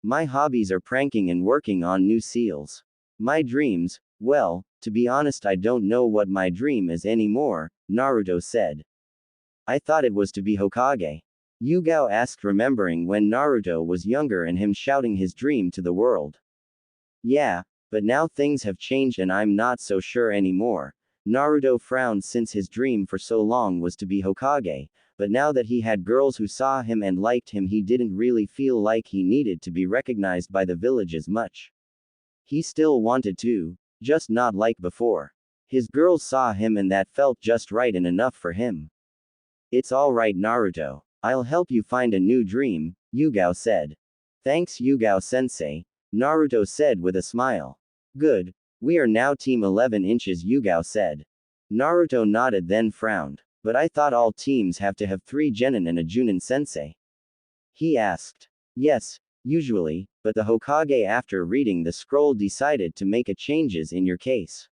[SPEAKER 1] My hobbies are pranking and working on new seals. My dreams, well, to be honest I don't know what my dream is anymore, Naruto said. I thought it was to be Hokage. Yugao asked remembering when Naruto was younger and him shouting his dream to the world. Yeah, but now things have changed and I'm not so sure anymore. Naruto frowned since his dream for so long was to be Hokage, but now that he had girls who saw him and liked him he didn't really feel like he needed to be recognized by the village as much. He still wanted to, just not like before. His girls saw him and that felt just right and enough for him. It's alright Naruto. I'll help you find a new dream, Yugao said. Thanks Yugao-sensei, Naruto said with a smile. Good. We are now team 11 inches Yugao said. Naruto nodded then frowned. But I thought all teams have to have 3 genin and a junin sensei. He asked. Yes, usually, but the Hokage after reading the scroll decided to make a changes in your case.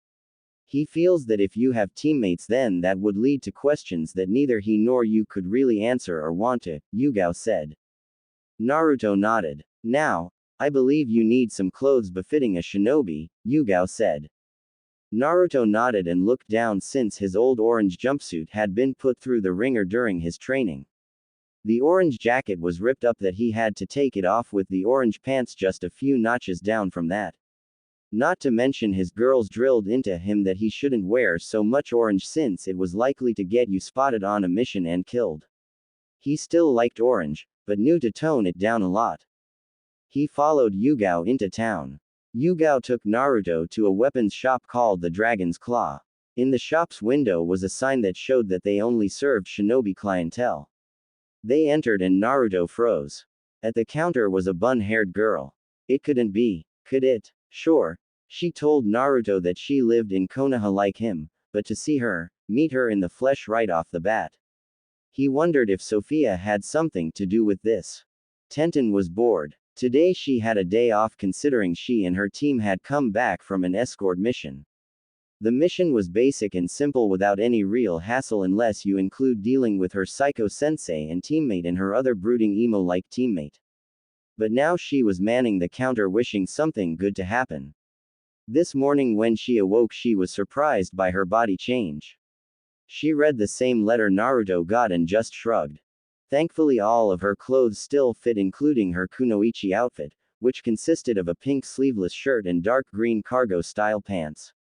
[SPEAKER 1] He feels that if you have teammates then that would lead to questions that neither he nor you could really answer or want to, Yugao said. Naruto nodded. Now, I believe you need some clothes befitting a shinobi, Yugao said. Naruto nodded and looked down since his old orange jumpsuit had been put through the wringer during his training. The orange jacket was ripped up that he had to take it off with the orange pants just a few notches down from that. Not to mention his girls drilled into him that he shouldn't wear so much orange since it was likely to get you spotted on a mission and killed. He still liked orange, but knew to tone it down a lot. He followed Yugao into town. Yugao took Naruto to a weapons shop called the Dragon's Claw. In the shop's window was a sign that showed that they only served shinobi clientele. They entered and Naruto froze. At the counter was a bun-haired girl. It couldn't be, could it? Sure. She told Naruto that she lived in Konoha like him, but to see her, meet her in the flesh right off the bat. He wondered if Sophia had something to do with this. Tenten was bored. Today she had a day off considering she and her team had come back from an escort mission. The mission was basic and simple without any real hassle unless you include dealing with her psycho-sensei and teammate and her other brooding emo-like teammate. But now she was manning the counter wishing something good to happen. This morning when she awoke she was surprised by her body change. She read the same letter Naruto got and just shrugged. Thankfully all of her clothes still fit including her kunoichi outfit, which consisted of a pink sleeveless shirt and dark green cargo-style pants.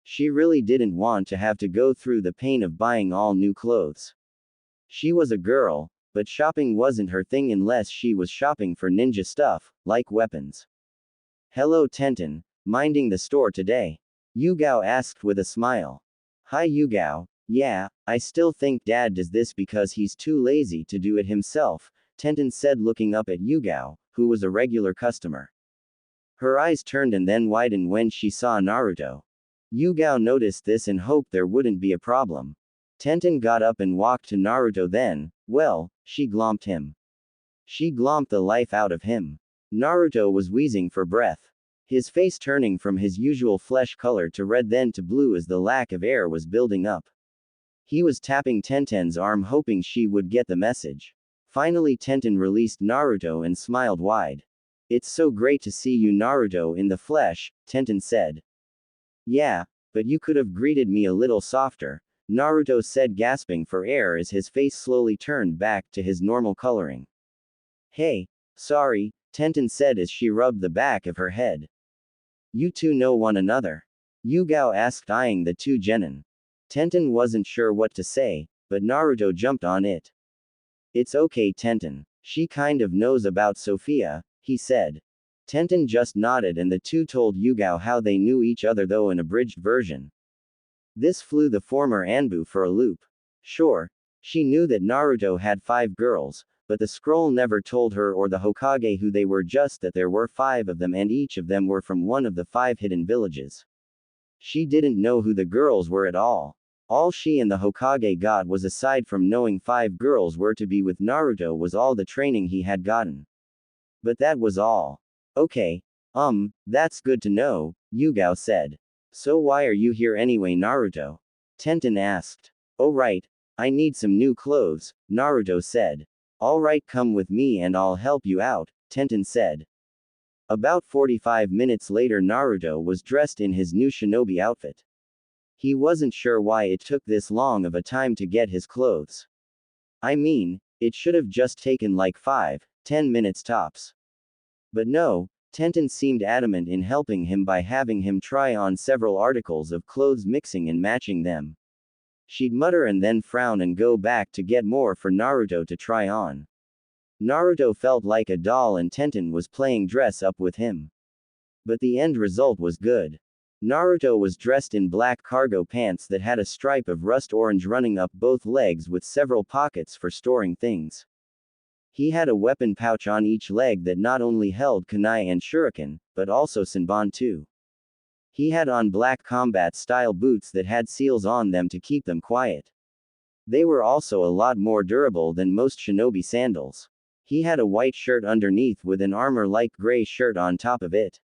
[SPEAKER 1] She really didn't want to have to go through the pain of buying all new clothes. She was a girl, but shopping wasn't her thing unless she was shopping for ninja stuff, like weapons. Hello Tenten, minding the store today? Yugao asked with a smile. Hi Yugao. Yeah, I still think Dad does this because he's too lazy to do it himself, Tenten said looking up at Yugao, who was a regular customer. Her eyes turned and then widened when she saw Naruto. Yugao noticed this and hoped there wouldn't be a problem. Tenten got up and walked to Naruto then, well, she glomped him. She glomped the life out of him. Naruto was wheezing for breath. His face turning from his usual flesh color to red then to blue as the lack of air was building up. He was tapping Tenten's arm hoping she would get the message. Finally Tenten released Naruto and smiled wide. It's so great to see you Naruto in the flesh, Tenten said. Yeah, but you could have greeted me a little softer, Naruto said gasping for air as his face slowly turned back to his normal coloring. Hey, sorry, Tenten said as she rubbed the back of her head. You two know one another? Yugao asked, eyeing the two genin. Tenten wasn't sure what to say, but Naruto jumped on it. It's okay, Tenten. She kind of knows about Sophia, he said. Tenten just nodded and the two told Yugao how they knew each other, though an abridged version. This flew the former Anbu for a loop. Sure, she knew that Naruto had 5 girls, but the scroll never told her or the Hokage who they were, just that there were 5 of them and each of them were from one of the 5 hidden villages. She didn't know who the girls were at all. All she and the Hokage got was, aside from knowing 5 girls were to be with Naruto, was all the training he had gotten. But that was all. Okay, that's good to know, Yugao said. So why are you here anyway, Naruto? Tenten asked. Oh right, I need some new clothes, Naruto said. Alright, come with me and I'll help you out, Tenten said. About 45 minutes later, Naruto was dressed in his new shinobi outfit. He wasn't sure why it took this long of a time to get his clothes. I mean, it should have just taken like 5-10 minutes tops. But no, Tenten seemed adamant in helping him by having him try on several articles of clothes, mixing and matching them. She'd mutter and then frown and go back to get more for Naruto to try on. Naruto felt like a doll and Tenten was playing dress up with him. But the end result was good. Naruto was dressed in black cargo pants that had a stripe of rust orange running up both legs with several pockets for storing things. He had a weapon pouch on each leg that not only held kunai and shuriken, but also senbon too. He had on black combat-style boots that had seals on them to keep them quiet. They were also a lot more durable than most shinobi sandals. He had a white shirt underneath with an armor-like gray shirt on top of it.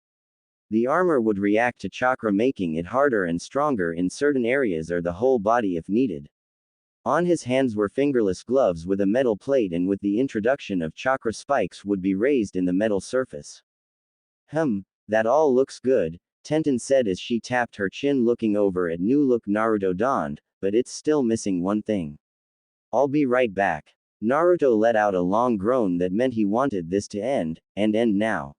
[SPEAKER 1] The armor would react to chakra, making it harder and stronger in certain areas or the whole body if needed. On his hands were fingerless gloves with a metal plate, and with the introduction of chakra, spikes would be raised in the metal surface. That all looks good, Tenten said as she tapped her chin, looking over at new look Naruto donned, but it's still missing one thing. I'll be right back. Naruto let out a long groan that meant he wanted this to end, and end now.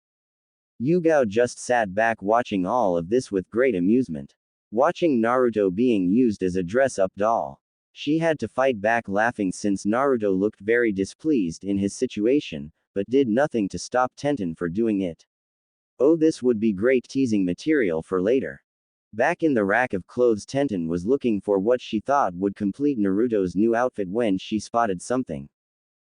[SPEAKER 1] Yugao just sat back watching all of this with great amusement. Watching Naruto being used as a dress-up doll. She had to fight back laughing since Naruto looked very displeased in his situation, but did nothing to stop Tenten for doing it. Oh, this would be great teasing material for later. Back in the rack of clothes, Tenten was looking for what she thought would complete Naruto's new outfit when she spotted something.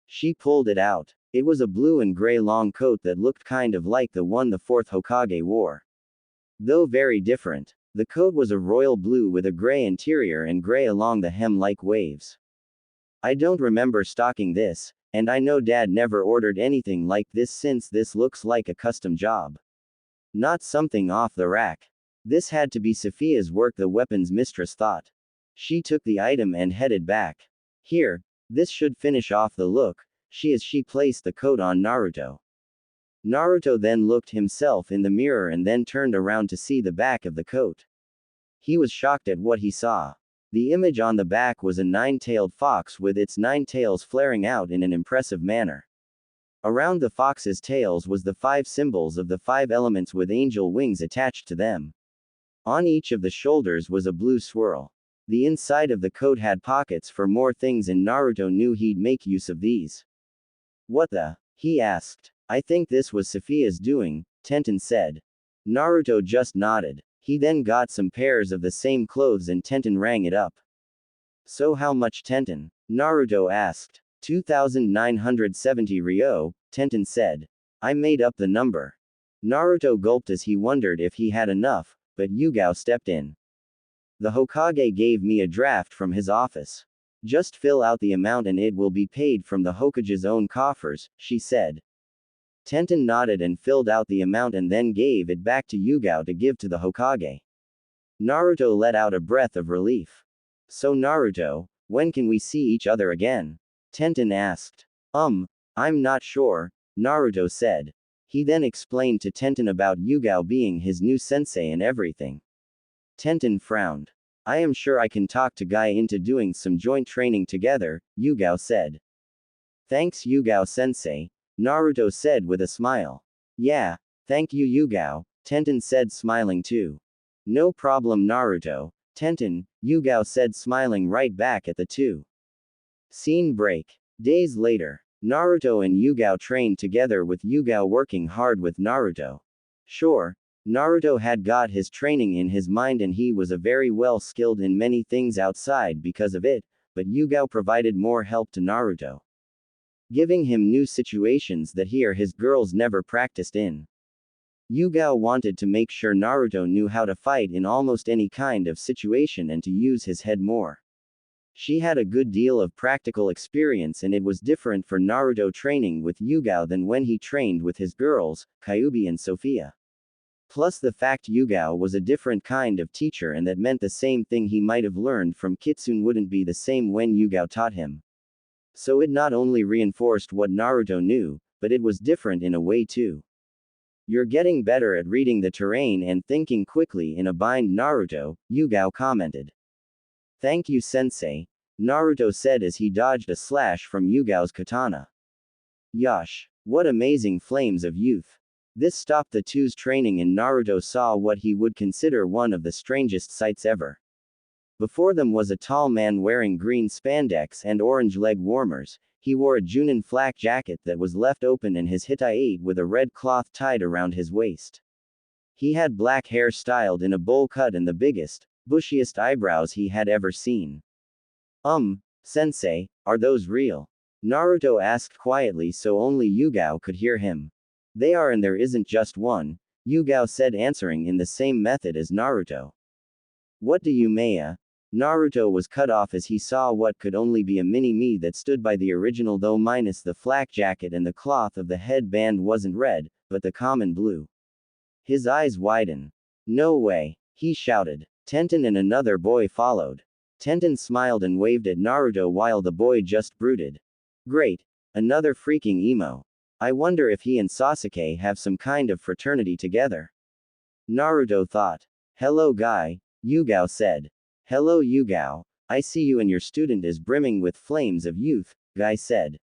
[SPEAKER 1] She pulled it out. It was a blue and gray long coat that looked kind of like the one the 4th Hokage wore. Though very different. The coat was a royal blue with a gray interior and gray along the hem like waves. I don't remember stocking this, and I know Dad never ordered anything like this since this looks like a custom job. Not something off the rack. This had to be Sophia's work, the weapons mistress thought. She took the item and headed back. Here, this should finish off the look, she placed the coat on Naruto. Naruto then looked himself in the mirror and then turned around to see the back of the coat. He was shocked at what he saw. The image on the back was a 9-tailed fox with its 9 tails flaring out in an impressive manner. Around the fox's tails was the 5 symbols of the 5 elements with angel wings attached to them. On each of the shoulders was a blue swirl. The inside of the coat had pockets for more things, and Naruto knew he'd make use of these. What the? He asked. I think this was Sophia's doing, Tenten said. Naruto just nodded. He then got some pairs of the same clothes and Tenten rang it up. So how much, Tenten? Naruto asked. 2,970 ryo, Tenten said. I made up the number. Naruto gulped as he wondered if he had enough, but Yugao stepped in. The Hokage gave me a draft from his office. Just fill out the amount and it will be paid from the Hokage's own coffers, she said. Tenten nodded and filled out the amount and then gave it back to Yugao to give to the Hokage. Naruto let out a breath of relief. So Naruto, when can we see each other again? Tenten asked. I'm not sure, Naruto said. He then explained to Tenten about Yugao being his new sensei and everything. Tenten frowned. I am sure I can talk to Guy into doing some joint training together, Yugao said. Thanks, Yugao sensei, Naruto said with a smile. Yeah, thank you Yugao, Tenten said smiling too. No problem Naruto, Tenten, Yugao said smiling right back at the two. Scene break. Days later, Naruto and Yugao trained together with Yugao working hard with Naruto. Sure, Naruto had got his training in his mind and he was a very well skilled in many things outside because of it, but Yugao provided more help to Naruto, giving him new situations that he or his girls never practiced in. Yugao wanted to make sure Naruto knew how to fight in almost any kind of situation and to use his head more. She had a good deal of practical experience and it was different for Naruto training with Yugao than when he trained with his girls, Kyuubi and Sophia. Plus the fact Yugao was a different kind of teacher and that meant the same thing he might have learned from Kitsune wouldn't be the same when Yugao taught him. So it not only reinforced what Naruto knew, but it was different in a way too. You're getting better at reading the terrain and thinking quickly in a bind Naruto, Yugao commented. Thank you sensei, Naruto said as he dodged a slash from Yugao's katana. Yosh, what amazing flames of youth. This stopped the two's training and Naruto saw what he would consider one of the strangest sights ever. Before them was a tall man wearing green spandex and orange leg warmers. He wore a Junin flak jacket that was left open and his hitai with a red cloth tied around his waist. He had black hair styled in a bowl cut and the biggest, bushiest eyebrows he had ever seen. Sensei, are those real? Naruto asked quietly so only Yugao could hear him. They are and there isn't just one, Yugao said answering in the same method as Naruto. What do you mean? Naruto was cut off as he saw what could only be a mini-me that stood by the original though minus the flak jacket and the cloth of the headband wasn't red, but the common blue. His eyes widened. No way, he shouted. Tenten and another boy followed. Tenten smiled and waved at Naruto while the boy just brooded. Great. Another freaking emo. I wonder if he and Sasuke have some kind of fraternity together. Naruto thought. Hello guy, Yugao said. Hello Yugao, I see you and your student is brimming with flames of youth, Guy said.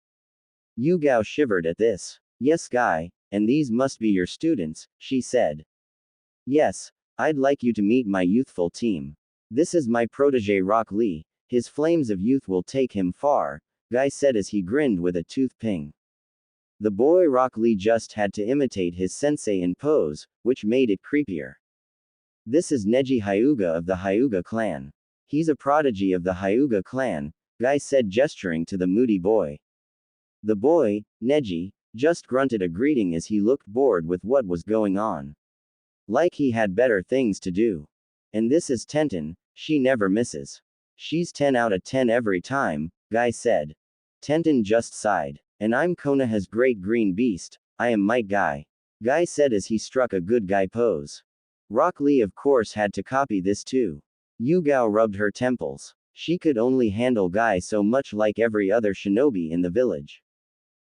[SPEAKER 1] Yugao shivered at this. Yes Guy, and these must be your students, she said. Yes, I'd like you to meet my youthful team. This is my protege Rock Lee, his flames of youth will take him far, Guy said as he grinned with a tooth ping. The boy Rock Lee just had to imitate his sensei in pose, which made it creepier. This is Neji Hyuga of the Hyuga clan. He's a prodigy of the Hyuga clan, Guy said gesturing to the moody boy. The boy, Neji, just grunted a greeting as he looked bored with what was going on. Like he had better things to do. And this is Tenten, she never misses. She's 10 out of 10 every time, Guy said. Tenten just sighed. And I'm Konoha's great green beast, I am Might Guy. Guy said as he struck a good guy pose. Rock Lee of course had to copy this too. Yugao rubbed her temples. She could only handle Guy so much like every other shinobi in the village.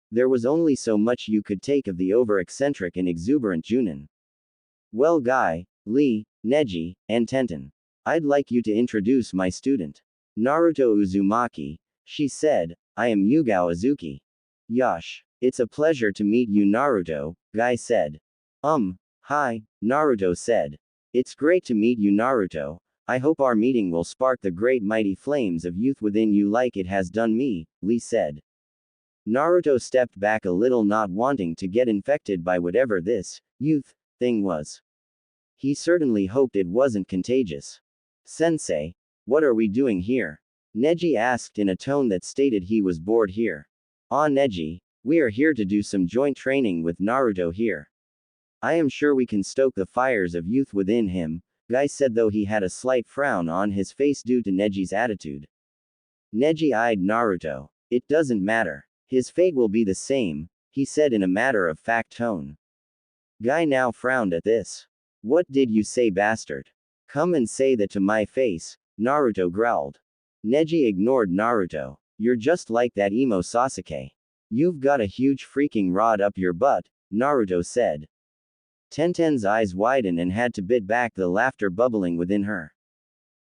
[SPEAKER 1] There was only so much you could take of the over-eccentric and exuberant Junin. Well Guy, Lee, Neji, and Tenten. I'd like you to introduce my student. Naruto Uzumaki, she said, I am Yugao Azuki. Yosh. It's a pleasure to meet you Naruto, Guy said. Hi, Naruto said. It's great to meet you Naruto, I hope our meeting will spark the great mighty flames of youth within you like it has done me, Lee said. Naruto stepped back a little not wanting to get infected by whatever this, youth, thing was. He certainly hoped it wasn't contagious. Sensei, what are we doing here? Neji asked in a tone that stated he was bored here. Ah Neji, we are here to do some joint training with Naruto here. I am sure we can stoke the fires of youth within him, Guy said though he had a slight frown on his face due to Neji's attitude. Neji eyed Naruto. It doesn't matter. His fate will be the same, he said in a matter-of-fact tone. Guy now frowned at this. What did you say bastard? Come and say that to my face, Naruto growled. Neji ignored Naruto. You're just like that emo Sasuke. You've got a huge freaking rod up your butt, Naruto said. Tenten's eyes widened and had to bit back the laughter bubbling within her.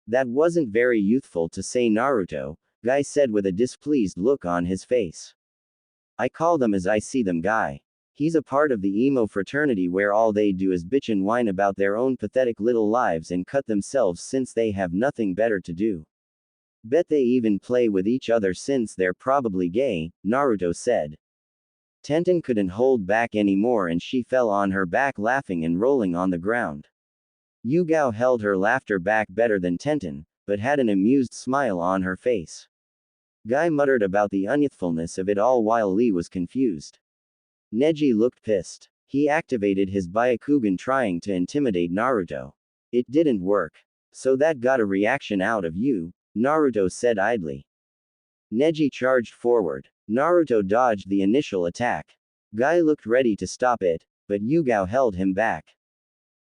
[SPEAKER 1] That wasn't very youthful to say Naruto, Guy said with a displeased look on his face. I call them as I see them, Guy. He's a part of the emo fraternity where all they do is bitch and whine about their own pathetic little lives and cut themselves since they have nothing better to do. Bet they even play with each other since they're probably gay, Naruto said. Tenten couldn't hold back anymore and she fell on her back laughing and rolling on the ground. Yugao held her laughter back better than Tenten, but had an amused smile on her face. Guy muttered about the unyouthfulness of it all while Lee was confused. Neji looked pissed. He activated his Byakugan trying to intimidate Naruto. It didn't work. So that got a reaction out of you, Naruto said idly. Neji charged forward. Naruto dodged the initial attack. Guy looked ready to stop it, but Yugao held him back.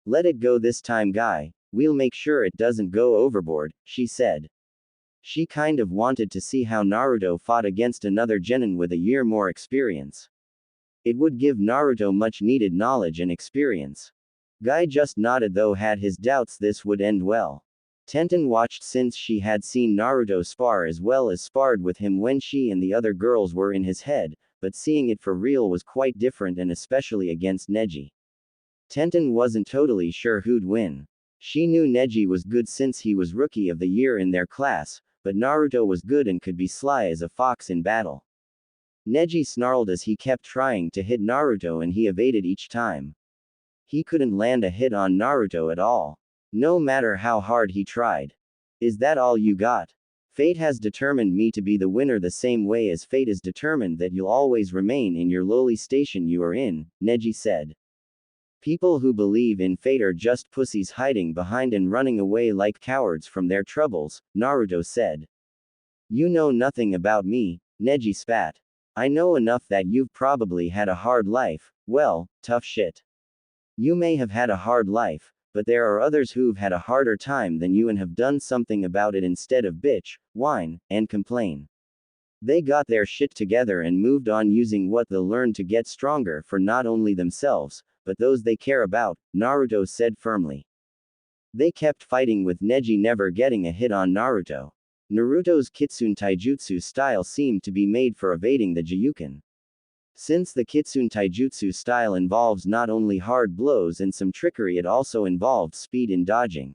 [SPEAKER 1] Let it go this time, Guy. We'll make sure it doesn't go overboard, she said. She kind of wanted to see how Naruto fought against another genin with a year more experience. It would give Naruto much needed knowledge and experience. Guy just nodded though had his doubts this would end well. Tenten watched since she had seen Naruto spar as well as sparred with him when she and the other girls were in his head, but seeing it for real was quite different and especially against Neji. Tenten wasn't totally sure who'd win. She knew Neji was good since he was rookie of the year in their class, but Naruto was good and could be sly as a fox in battle. Neji snarled as he kept trying to hit Naruto and he evaded each time. He couldn't land a hit on Naruto at all. No matter how hard he tried. Is that all you got? Fate has determined me to be the winner the same way as fate is determined that you'll always remain in your lowly station you are in, Neji said. People who believe in fate are just pussies hiding behind and running away like cowards from their troubles, Naruto said. You know nothing about me, Neji spat. I know enough that you've probably had a hard life, well, tough shit. You may have had a hard life, but there are others who've had a harder time than you and have done something about it instead of bitch, whine, and complain. They got their shit together and moved on using what they'll learn to get stronger for not only themselves, but those they care about, Naruto said firmly. They kept fighting with Neji never getting a hit on Naruto. Naruto's Kitsune Taijutsu style seemed to be made for evading the Jiyuken. Since the Kitsune Taijutsu style involves not only hard blows and some trickery, it also involved speed in dodging.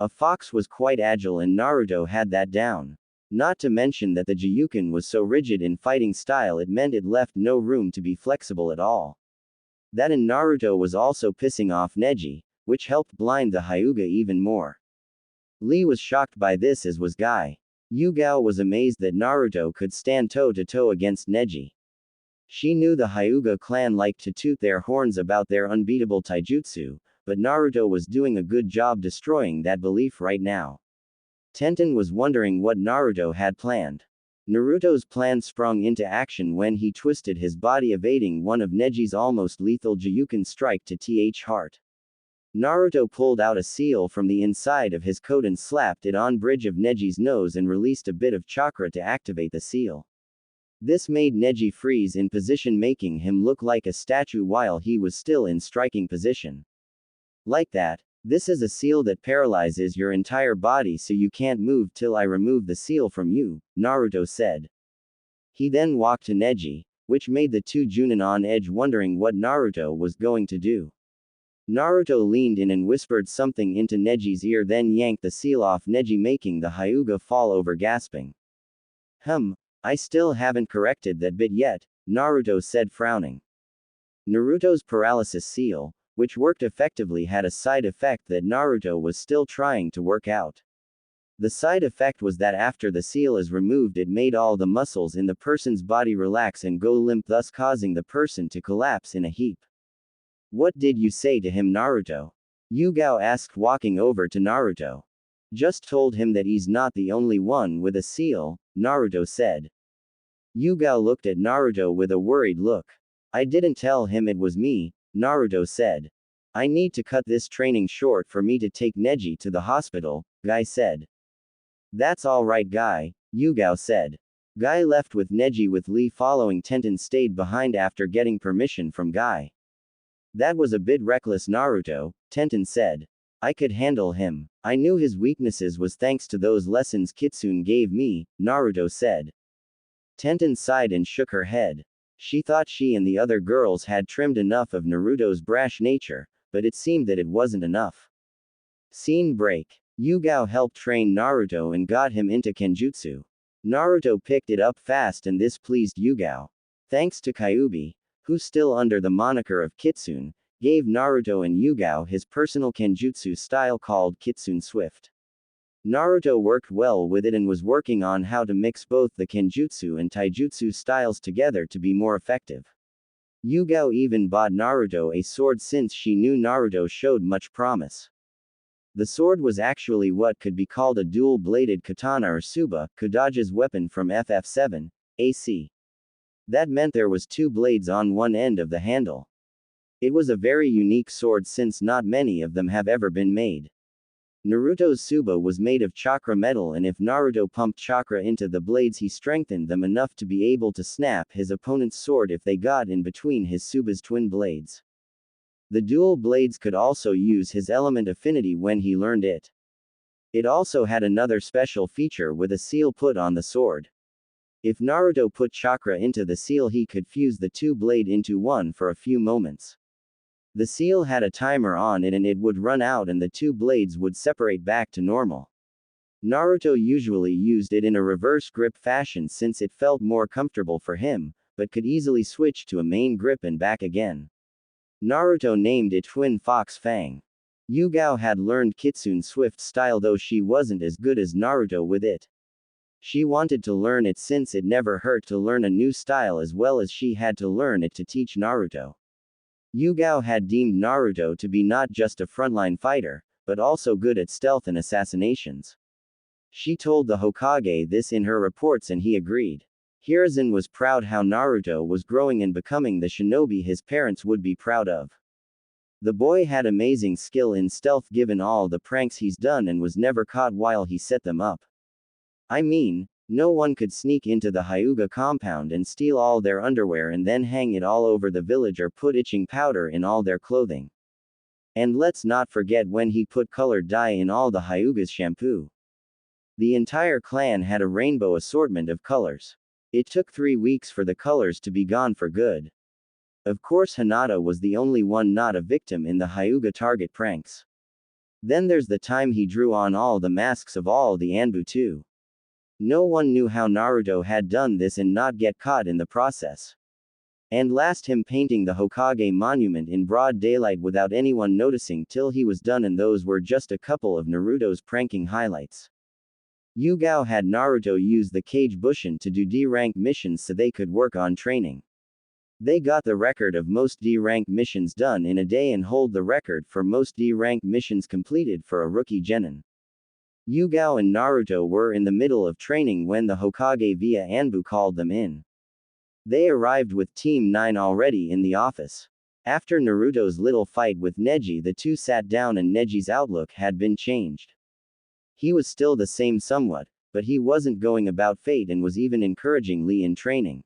[SPEAKER 1] A fox was quite agile and Naruto had that down. Not to mention that the Jiyuken was so rigid in fighting style it meant it left no room to be flexible at all. That and Naruto was also pissing off Neji, which helped blind the Hyuga even more. Lee was shocked by this as was Guy. Yugao was amazed that Naruto could stand toe-to-toe against Neji. She knew the Hyuga clan liked to toot their horns about their unbeatable taijutsu, but Naruto was doing a good job destroying that belief right now. Tenten was wondering what Naruto had planned. Naruto's plan sprung into action when he twisted his body evading one of Neji's almost lethal Jiyuken strike to th heart. Naruto pulled out a seal from the inside of his coat and slapped it on bridge of Neji's nose and released a bit of chakra to activate the seal. This made Neji freeze in position, making him look like a statue while he was still in striking position. Like that. This is a seal that paralyzes your entire body so you can't move till I remove the seal from you, Naruto said. He then walked to Neji, which made the two Junin on edge wondering what Naruto was going to do. Naruto leaned in and whispered something into Neji's ear, then yanked the seal off Neji, making the Hyuga fall over gasping. I still haven't corrected that bit yet, Naruto said frowning. Naruto's paralysis seal, which worked effectively, had a side effect that Naruto was still trying to work out. The side effect was that after the seal is removed it made all the muscles in the person's body relax and go limp, thus causing the person to collapse in a heap. What did you say to him, Naruto? Yugao asked, walking over to Naruto. Just told him that he's not the only one with a seal, Naruto said. Yugao looked at Naruto with a worried look. I didn't tell him it was me, Naruto said. I need to cut this training short for me to take Neji to the hospital, Guy said. That's alright, Guy, Yugao said. Guy left with Neji with Lee following. Tenten stayed behind after getting permission from Guy. That was a bit reckless, Naruto, Tenten said. I could handle him. I knew his weaknesses was thanks to those lessons Kitsune gave me, Naruto said. Tenten sighed and shook her head. She thought she and the other girls had trimmed enough of Naruto's brash nature, but it seemed that it wasn't enough. Scene break. Yugao helped train Naruto and got him into Kenjutsu. Naruto picked it up fast and this pleased Yugao. Thanks to Kyuubi, who's still under the moniker of Kitsune, gave Naruto and Yugao his personal Kenjutsu style called Kitsune Swift. Naruto worked well with it and was working on how to mix both the Kenjutsu and Taijutsu styles together to be more effective. Yugao even bought Naruto a sword since she knew Naruto showed much promise. The sword was actually what could be called a dual-bladed katana or suba, Kodage's weapon from FF7, AC. That meant there was two blades on one end of the handle. It was a very unique sword since not many of them have ever been made. Naruto's Suba was made of chakra metal and if Naruto pumped chakra into the blades he strengthened them enough to be able to snap his opponent's sword if they got in between his Suba's twin blades. The dual blades could also use his element affinity when he learned it. It also had another special feature with a seal put on the sword. If Naruto put chakra into the seal he could fuse the two blade into one for a few moments. The seal had a timer on it and it would run out and the two blades would separate back to normal. Naruto usually used it in a reverse grip fashion since it felt more comfortable for him, but could easily switch to a main grip and back again. Naruto named it Twin Fox Fang. Yugao had learned Kitsune Swift style though she wasn't as good as Naruto with it. She wanted to learn it since it never hurt to learn a new style as well as she had to learn it to teach Naruto. Yugao had deemed Naruto to be not just a frontline fighter, but also good at stealth and assassinations. She told the Hokage this in her reports and he agreed. Hiruzen was proud how Naruto was growing and becoming the shinobi his parents would be proud of. The boy had amazing skill in stealth given all the pranks he's done and was never caught while he set them up. I mean, no one could sneak into the Hyuga compound and steal all their underwear and then hang it all over the village or put itching powder in all their clothing. And let's not forget when he put colored dye in all the Hyuga's shampoo. The entire clan had a rainbow assortment of colors. It took 3 weeks for the colors to be gone for good. Of course Hinata was the only one not a victim in the Hyuga target pranks. Then there's the time he drew on all the masks of all the Anbu too. No one knew how Naruto had done this and not get caught in the process. And last him painting the Hokage monument in broad daylight without anyone noticing till he was done and those were just a couple of Naruto's pranking highlights. Yugao had Naruto use the Kage Bushin to do D-rank missions so they could work on training. They got the record of most D-rank missions done in a day and hold the record for most D-rank missions completed for a rookie genin. Yugao and Naruto were in the middle of training when the Hokage via Anbu called them in. They arrived with Team 9 already in the office. After Naruto's little fight with Neji the two sat down and Neji's outlook had been changed. He was still the same somewhat, but he wasn't going about fate and was even encouraging Lee in training.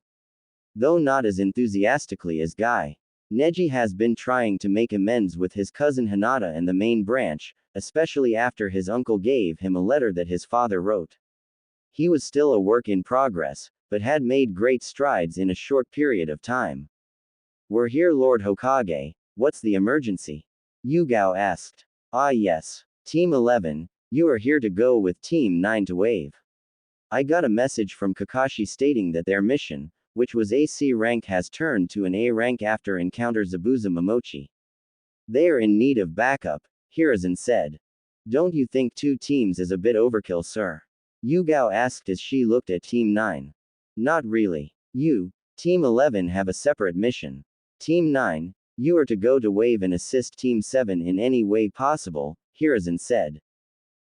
[SPEAKER 1] Though not as enthusiastically as Guy. Neji has been trying to make amends with his cousin Hinata and the main branch, especially after his uncle gave him a letter that his father wrote. He was still a work in progress, but had made great strides in a short period of time. We're here, Lord Hokage, what's the emergency? Yugao asked. Ah yes. Team 11, you are here to go with Team 9 to Wave. I got a message from Kakashi stating that their mission, which was AC rank has turned to an A rank after encounter Zabuza Momochi. They are in need of backup, Hiruzen said. Don't you think 2 teams is a bit overkill, sir? Yugao asked as she looked at Team 9. Not really. You, Team 11 have a separate mission. Team 9, you are to go to Wave and assist Team 7 in any way possible, Hiruzen said.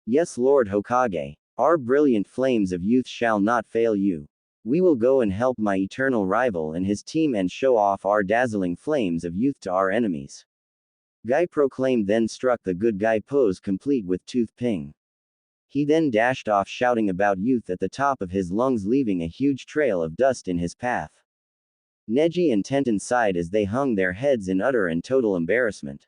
[SPEAKER 1] Yes, Lord Hokage. Our brilliant flames of youth shall not fail you. We will go and help my eternal rival and his team and show off our dazzling flames of youth to our enemies. Guy proclaimed, then struck the good guy pose complete with tooth ping. He then dashed off shouting about youth at the top of his lungs, leaving a huge trail of dust in his path. Neji and Tenten sighed as they hung their heads in utter and total embarrassment.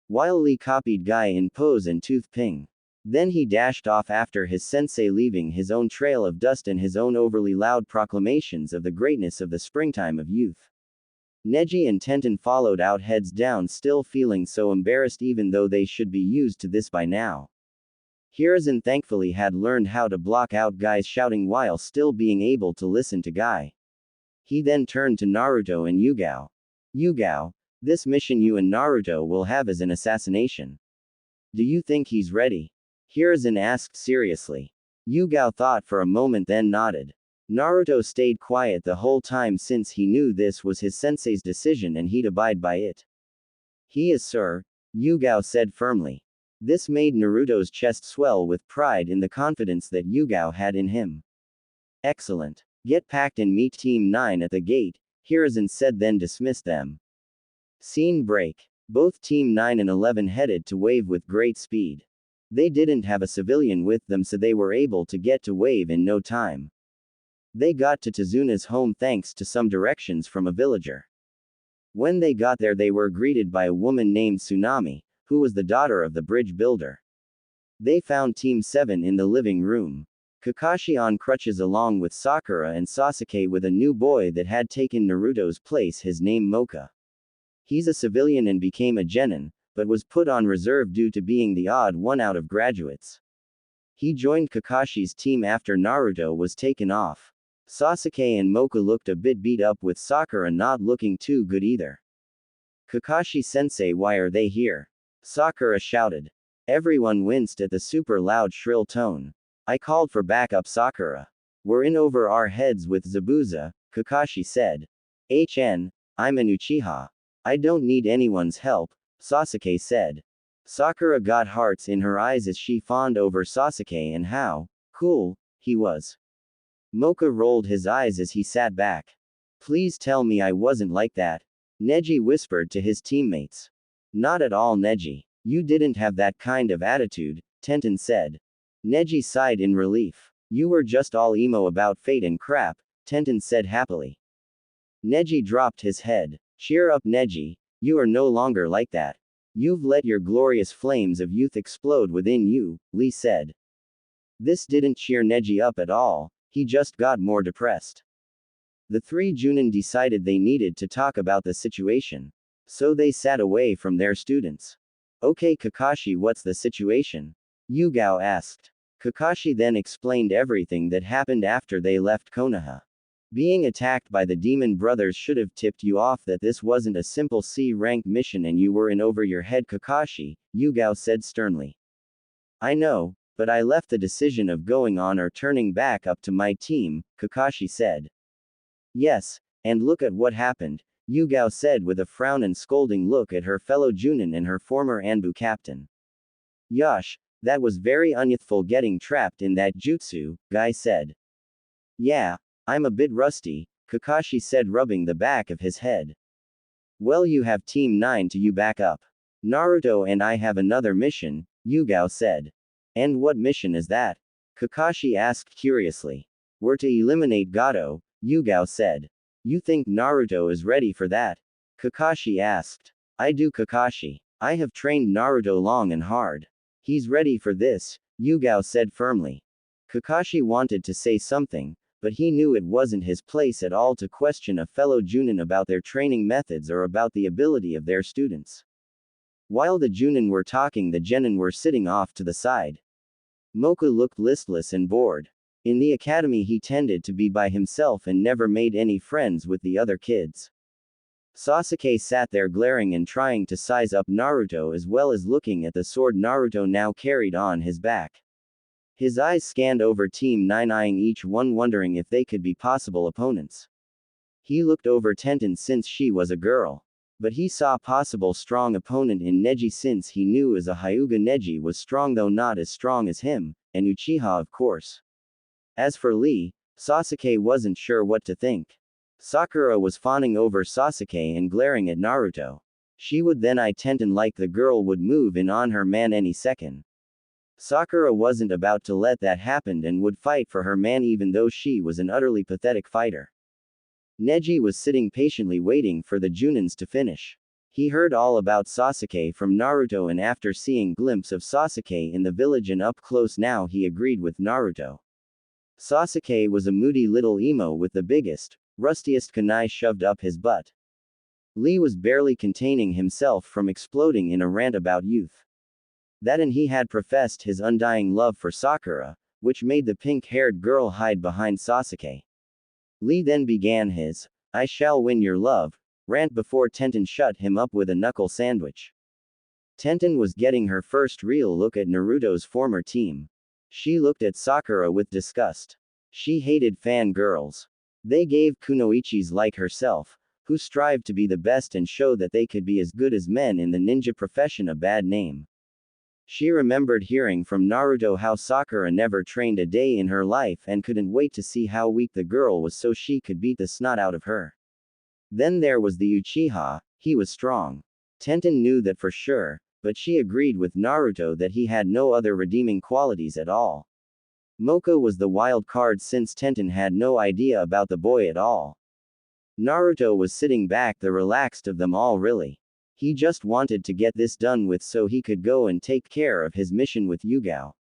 [SPEAKER 1] While Lee copied Guy in pose and tooth ping. Then he dashed off after his sensei, leaving his own trail of dust and his own overly loud proclamations of the greatness of the springtime of youth. Neji and Tenten followed out, heads down, still feeling so embarrassed even though they should be used to this by now. Hiruzen thankfully had learned how to block out Guy's shouting while still being able to listen to Guy. He then turned to Naruto and Yugao. Yugao, this mission you and Naruto will have is an assassination. Do you think he's ready? Hiruzen asked seriously. Yugao thought for a moment then nodded. Naruto stayed quiet the whole time since he knew this was his sensei's decision and he'd abide by it. He is, sir, Yugao said firmly. This made Naruto's chest swell with pride in the confidence that Yugao had in him. Excellent. Get packed and meet Team 9 at the gate, Hiruzen said, then dismissed them. Scene break. Both Team 9 and 11 headed to Wave with great speed. They didn't have a civilian with them, so they were able to get to Wave in no time. They got to Tazuna's home thanks to some directions from a villager. When they got there, they were greeted by a woman named Tsunami, who was the daughter of the bridge builder. They found Team 7 in the living room. Kakashi on crutches along with Sakura and Sasuke with a new boy that had taken Naruto's place, his name Mocha. He's a civilian and became a genin, but was put on reserve due to being the odd one out of graduates. He joined Kakashi's team after Naruto was taken off. Sasuke and Mocha looked a bit beat up, with Sakura not looking too good either. Kakashi-sensei, why are they here? Sakura shouted. Everyone winced at the super loud shrill tone. I called for backup, Sakura. We're in over our heads with Zabuza, Kakashi said. I'm an Uchiha. I don't need anyone's help, Sasuke said. Sakura got hearts in her eyes as she fawned over Sasuke and how cool he was. Mocha rolled his eyes as he sat back. Please tell me I wasn't like that, Neji whispered to his teammates. Not at all, Neji. You didn't have that kind of attitude, Tenten said. Neji sighed in relief. You were just all emo about fate and crap, Tenten said happily. Neji dropped his head. Cheer up, Neji. You are no longer like that. You've let your glorious flames of youth explode within you, Lee said. This didn't cheer Neji up at all, he just got more depressed. The three Junin decided they needed to talk about the situation. So they sat away from their students. Okay, Kakashi, what's the situation? Yugao asked. Kakashi then explained everything that happened after they left Konoha. Being attacked by the demon brothers should have tipped you off that this wasn't a simple C-ranked mission and you were in over your head, Kakashi, Yugao said sternly. I know, but I left the decision of going on or turning back up to my team, Kakashi said. Yes, and look at what happened, Yugao said with a frown and scolding look at her fellow Junin and her former Anbu captain. Yosh, that was very unyouthful getting trapped in that jutsu, Guy said. Yeah, I'm a bit rusty, Kakashi said, rubbing the back of his head. Well, you have Team 9 to you back up. Naruto and I have another mission, Yugao said. And what mission is that? Kakashi asked curiously. We're to eliminate Gato, Yugao said. You think Naruto is ready for that? Kakashi asked. I do, Kakashi. I have trained Naruto long and hard. He's ready for this, Yugao said firmly. Kakashi wanted to say something, but he knew it wasn't his place at all to question a fellow Junin about their training methods or about the ability of their students. While the Junin were talking, the genin were sitting off to the side. Mocha looked listless and bored. In the academy he tended to be by himself and never made any friends with the other kids. Sasuke sat there glaring and trying to size up Naruto as well as looking at the sword Naruto now carried on his back. His eyes scanned over Team 9, eyeing each one, wondering if they could be possible opponents. He looked over Tenten since she was a girl. But he saw a possible strong opponent in Neji since he knew as a Hyuga Neji was strong though not as strong as him, and Uchiha of course. As for Lee, Sasuke wasn't sure what to think. Sakura was fawning over Sasuke and glaring at Naruto. She would then eye Tenten like the girl would move in on her man any second. Sakura wasn't about to let that happen and would fight for her man even though she was an utterly pathetic fighter. Neji was sitting patiently waiting for the Junins to finish. He heard all about Sasuke from Naruto, and after seeing glimpse of Sasuke in the village and up close now, he agreed with Naruto. Sasuke was a moody little emo with the biggest, rustiest kunai shoved up his butt. Lee was barely containing himself from exploding in a rant about youth. That, and he had professed his undying love for Sakura, which made the pink-haired girl hide behind Sasuke. Lee then began his, "I shall win your love," rant before Tenten shut him up with a knuckle sandwich. Tenten was getting her first real look at Naruto's former team. She looked at Sakura with disgust. She hated fangirls. They gave kunoichis like herself, who strived to be the best and show that they could be as good as men in the ninja profession, a bad name. She remembered hearing from Naruto how Sakura never trained a day in her life and couldn't wait to see how weak the girl was so she could beat the snot out of her. Then there was the Uchiha, he was strong. Tenten knew that for sure, but she agreed with Naruto that he had no other redeeming qualities at all. Mocha was the wild card since Tenten had no idea about the boy at all. Naruto was sitting back, the relaxed of them all really. He just wanted to get this done with so he could go and take care of his mission with Yugao.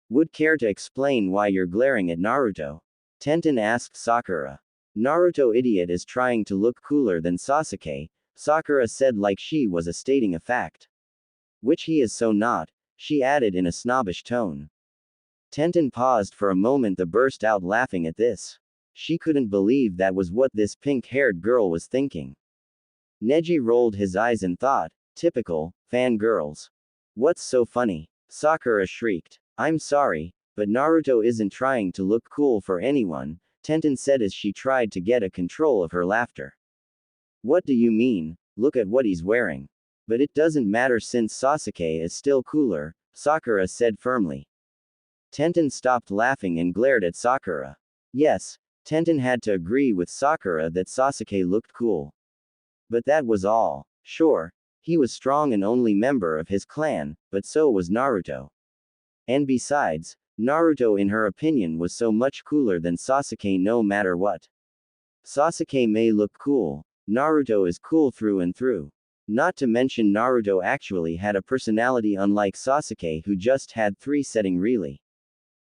[SPEAKER 1] Would care to explain why you're glaring at Naruto? Tenten asked Sakura. Naruto idiot is trying to look cooler than Sasuke, Sakura said like she was stating a fact. Which he is so not, she added in a snobbish tone. Tenten paused for a moment, then burst out laughing at this. She couldn't believe that was what this pink-haired girl was thinking. Neji rolled his eyes and thought, typical, fangirls. What's so funny? Sakura shrieked. I'm sorry, but Naruto isn't trying to look cool for anyone, Tenten said as she tried to get a control of her laughter. What do you mean? Look at what he's wearing. But it doesn't matter since Sasuke is still cooler, Sakura said firmly. Tenten stopped laughing and glared at Sakura. Yes, Tenten had to agree with Sakura that Sasuke looked cool. But that was all. Sure, he was strong and only member of his clan, but so was Naruto. And besides, Naruto in her opinion was so much cooler than Sasuke no matter what. Sasuke may look cool, Naruto is cool through and through. Not to mention Naruto actually had a personality unlike Sasuke, who just had three setting really.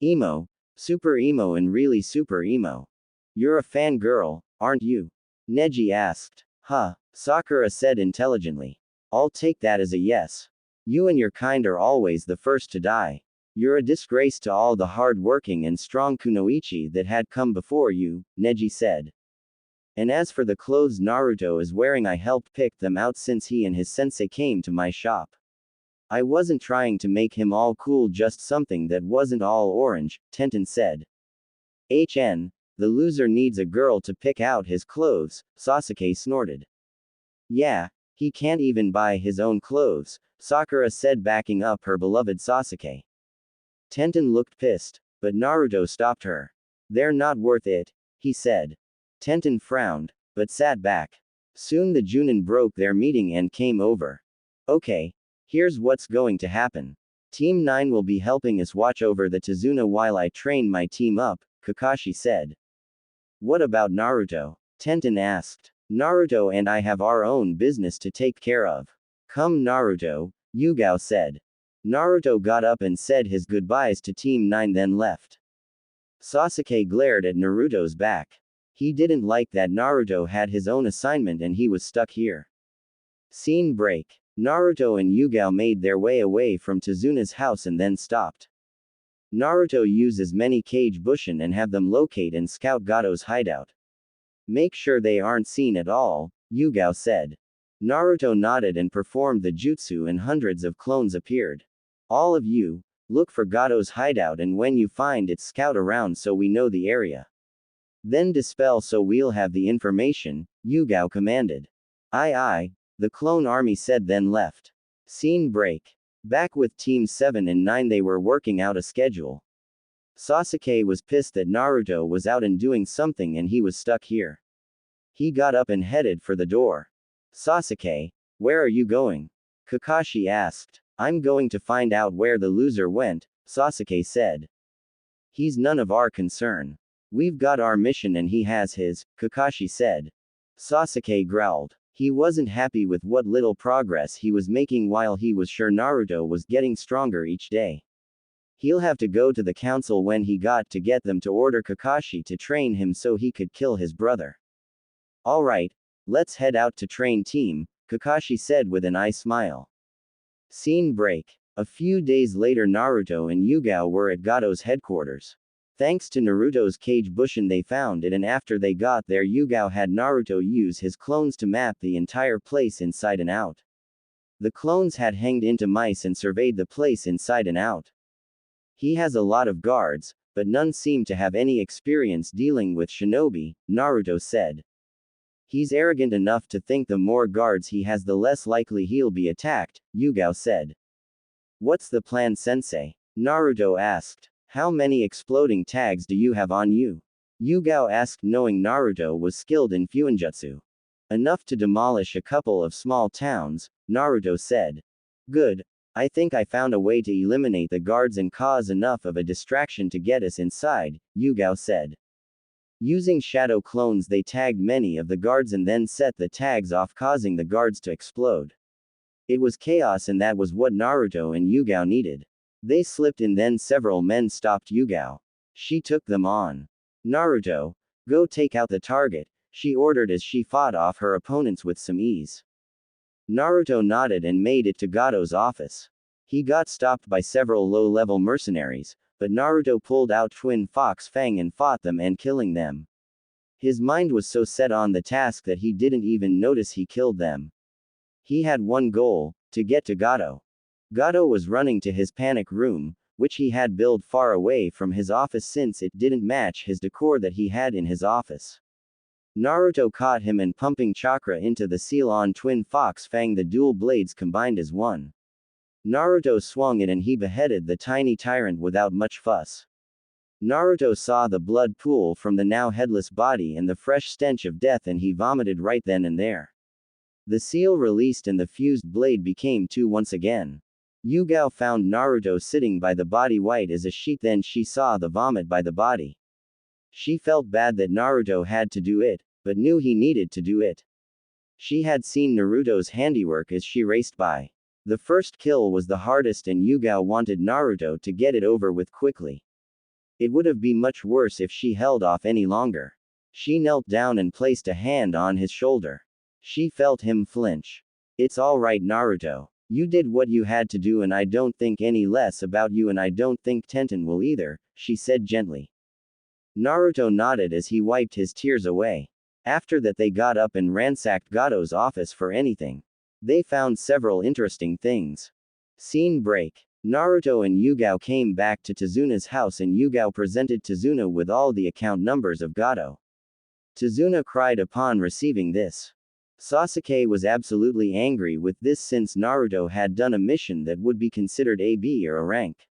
[SPEAKER 1] Emo, super emo and really super emo. You're a fangirl, aren't you? Neji asked. Huh, Sakura said intelligently. I'll take that as a yes. You and your kind are always the first to die. You're a disgrace to all the hard-working and strong kunoichi that had come before you, Neji said. And as for the clothes Naruto is wearing, I helped pick them out since he and his sensei came to my shop. I wasn't trying to make him all cool, just something that wasn't all orange, Tenten said. The loser needs a girl to pick out his clothes, Sasuke snorted. Yeah, he can't even buy his own clothes, Sakura said, backing up her beloved Sasuke. Tenten looked pissed, but Naruto stopped her. They're not worth it, he said. Tenten frowned, but sat back. Soon the Junin broke their meeting and came over. Okay, here's what's going to happen. Team 9 will be helping us watch over the Tazuna while I train my team up, Kakashi said. What about Naruto? Tenten asked. Naruto and I have our own business to take care of. Come Naruto, Yugao said. Naruto got up and said his goodbyes to Team 9 then left. Sasuke glared at Naruto's back. He didn't like that Naruto had his own assignment and he was stuck here. Scene break. Naruto and Yugao made their way away from Tazuna's house and then stopped. Naruto uses many Kage Bushin and have them locate and scout Gato's hideout. Make sure they aren't seen at all, Yugao said. Naruto nodded and performed the jutsu and hundreds of clones appeared. All of you, look for Gato's hideout and when you find it scout around so we know the area. Then dispel so we'll have the information, Yugao commanded. Aye, the clone army said then left. Scene break. Back with Team 7 and 9 they were working out a schedule. Sasuke was pissed that Naruto was out and doing something and he was stuck here. He got up and headed for the door. Sasuke, where are you going? Kakashi asked. I'm going to find out where the loser went, Sasuke said. He's none of our concern. We've got our mission and he has his, Kakashi said. Sasuke growled. He wasn't happy with what little progress he was making while he was sure Naruto was getting stronger each day. He'll have to go to the council when he got to get them to order Kakashi to train him so he could kill his brother. Alright, let's head out to train team, Kakashi said with an eye smile. Scene break. A few days later Naruto and Yugao were at Gato's headquarters. Thanks to Naruto's cage bushin they found it, and after they got there Yugao had Naruto use his clones to map the entire place inside and out. The clones had hanged into mice and surveyed the place inside and out. He has a lot of guards, but none seem to have any experience dealing with shinobi, Naruto said. He's arrogant enough to think the more guards he has the less likely he'll be attacked, Yugao said. What's the plan, sensei? Naruto asked. How many exploding tags do you have on you? Yugao asked, knowing Naruto was skilled in fuinjutsu. Enough to demolish a couple of small towns, Naruto said. Good. I think I found a way to eliminate the guards and cause enough of a distraction to get us inside, Yugao said. Using shadow clones they tagged many of the guards and then set the tags off, causing the guards to explode. It was chaos, and that was what Naruto and Yugao needed. They slipped in, then several men stopped Yugao. She took them on. Naruto, go take out the target, she ordered as she fought off her opponents with some ease. Naruto nodded and made it to Gato's office. He got stopped by several low-level mercenaries, but Naruto pulled out Twin Fox Fang and fought them and killing them. His mind was so set on the task that he didn't even notice he killed them. He had one goal, to get to Gato. Gato was running to his panic room, which he had built far away from his office since it didn't match his decor that he had in his office. Naruto caught him and pumping chakra into the seal on Twin Fox Fang, the dual blades combined as one. Naruto swung it and he beheaded the tiny tyrant without much fuss. Naruto saw the blood pool from the now headless body and the fresh stench of death, and he vomited right then and there. The seal released and the fused blade became two once again. Yugao found Naruto sitting by the body white as a sheet, then she saw the vomit by the body. She felt bad that Naruto had to do it, but knew he needed to do it. She had seen Naruto's handiwork as she raced by. The first kill was the hardest and Yugao wanted Naruto to get it over with quickly. It would have been much worse if she held off any longer. She knelt down and placed a hand on his shoulder. She felt him flinch. It's all right, Naruto. You did what you had to do and I don't think any less about you, and I don't think Tenten will either, she said gently. Naruto nodded as he wiped his tears away. After that they got up and ransacked Gato's office for anything. They found several interesting things. Scene break. Naruto and Yugao came back to Tezuna's house and Yugao presented Tezuna with all the account numbers of Gato. Tezuna cried upon receiving this. Sasuke was absolutely angry with this since Naruto had done a mission that would be considered a B or a rank.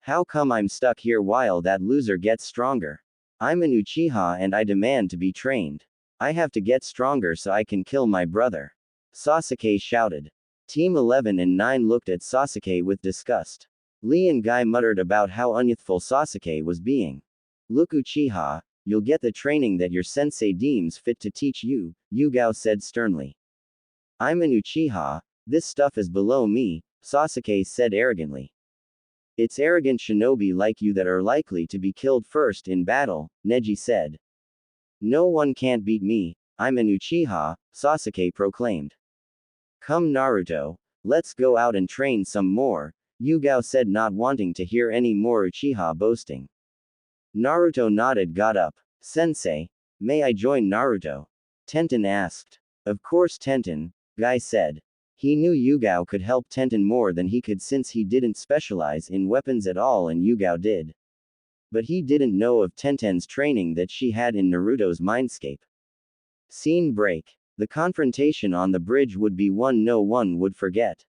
[SPEAKER 1] How come I'm stuck here while that loser gets stronger? I'm an Uchiha and I demand to be trained. I have to get stronger so I can kill my brother. Sasuke shouted. Team 11 and 9 looked at Sasuke with disgust. Lee and Guy muttered about how unyouthful Sasuke was being. Look, Uchiha, you'll get the training that your sensei deems fit to teach you, Yugao said sternly. I'm an Uchiha, this stuff is below me, Sasuke said arrogantly. It's arrogant shinobi like you that are likely to be killed first in battle, Neji said. No one can't beat me, I'm an Uchiha, Sasuke proclaimed. Come Naruto, let's go out and train some more, Yugao said, not wanting to hear any more Uchiha boasting. Naruto nodded, got up. Sensei, may I join Naruto? Tenten asked. Of course Tenten, Guy said. He knew Yugao could help Tenten more than he could since he didn't specialize in weapons at all and Yugao did. But he didn't know of Tenten's training that she had in Naruto's mindscape. Scene break. The confrontation on the bridge would be one no one would forget.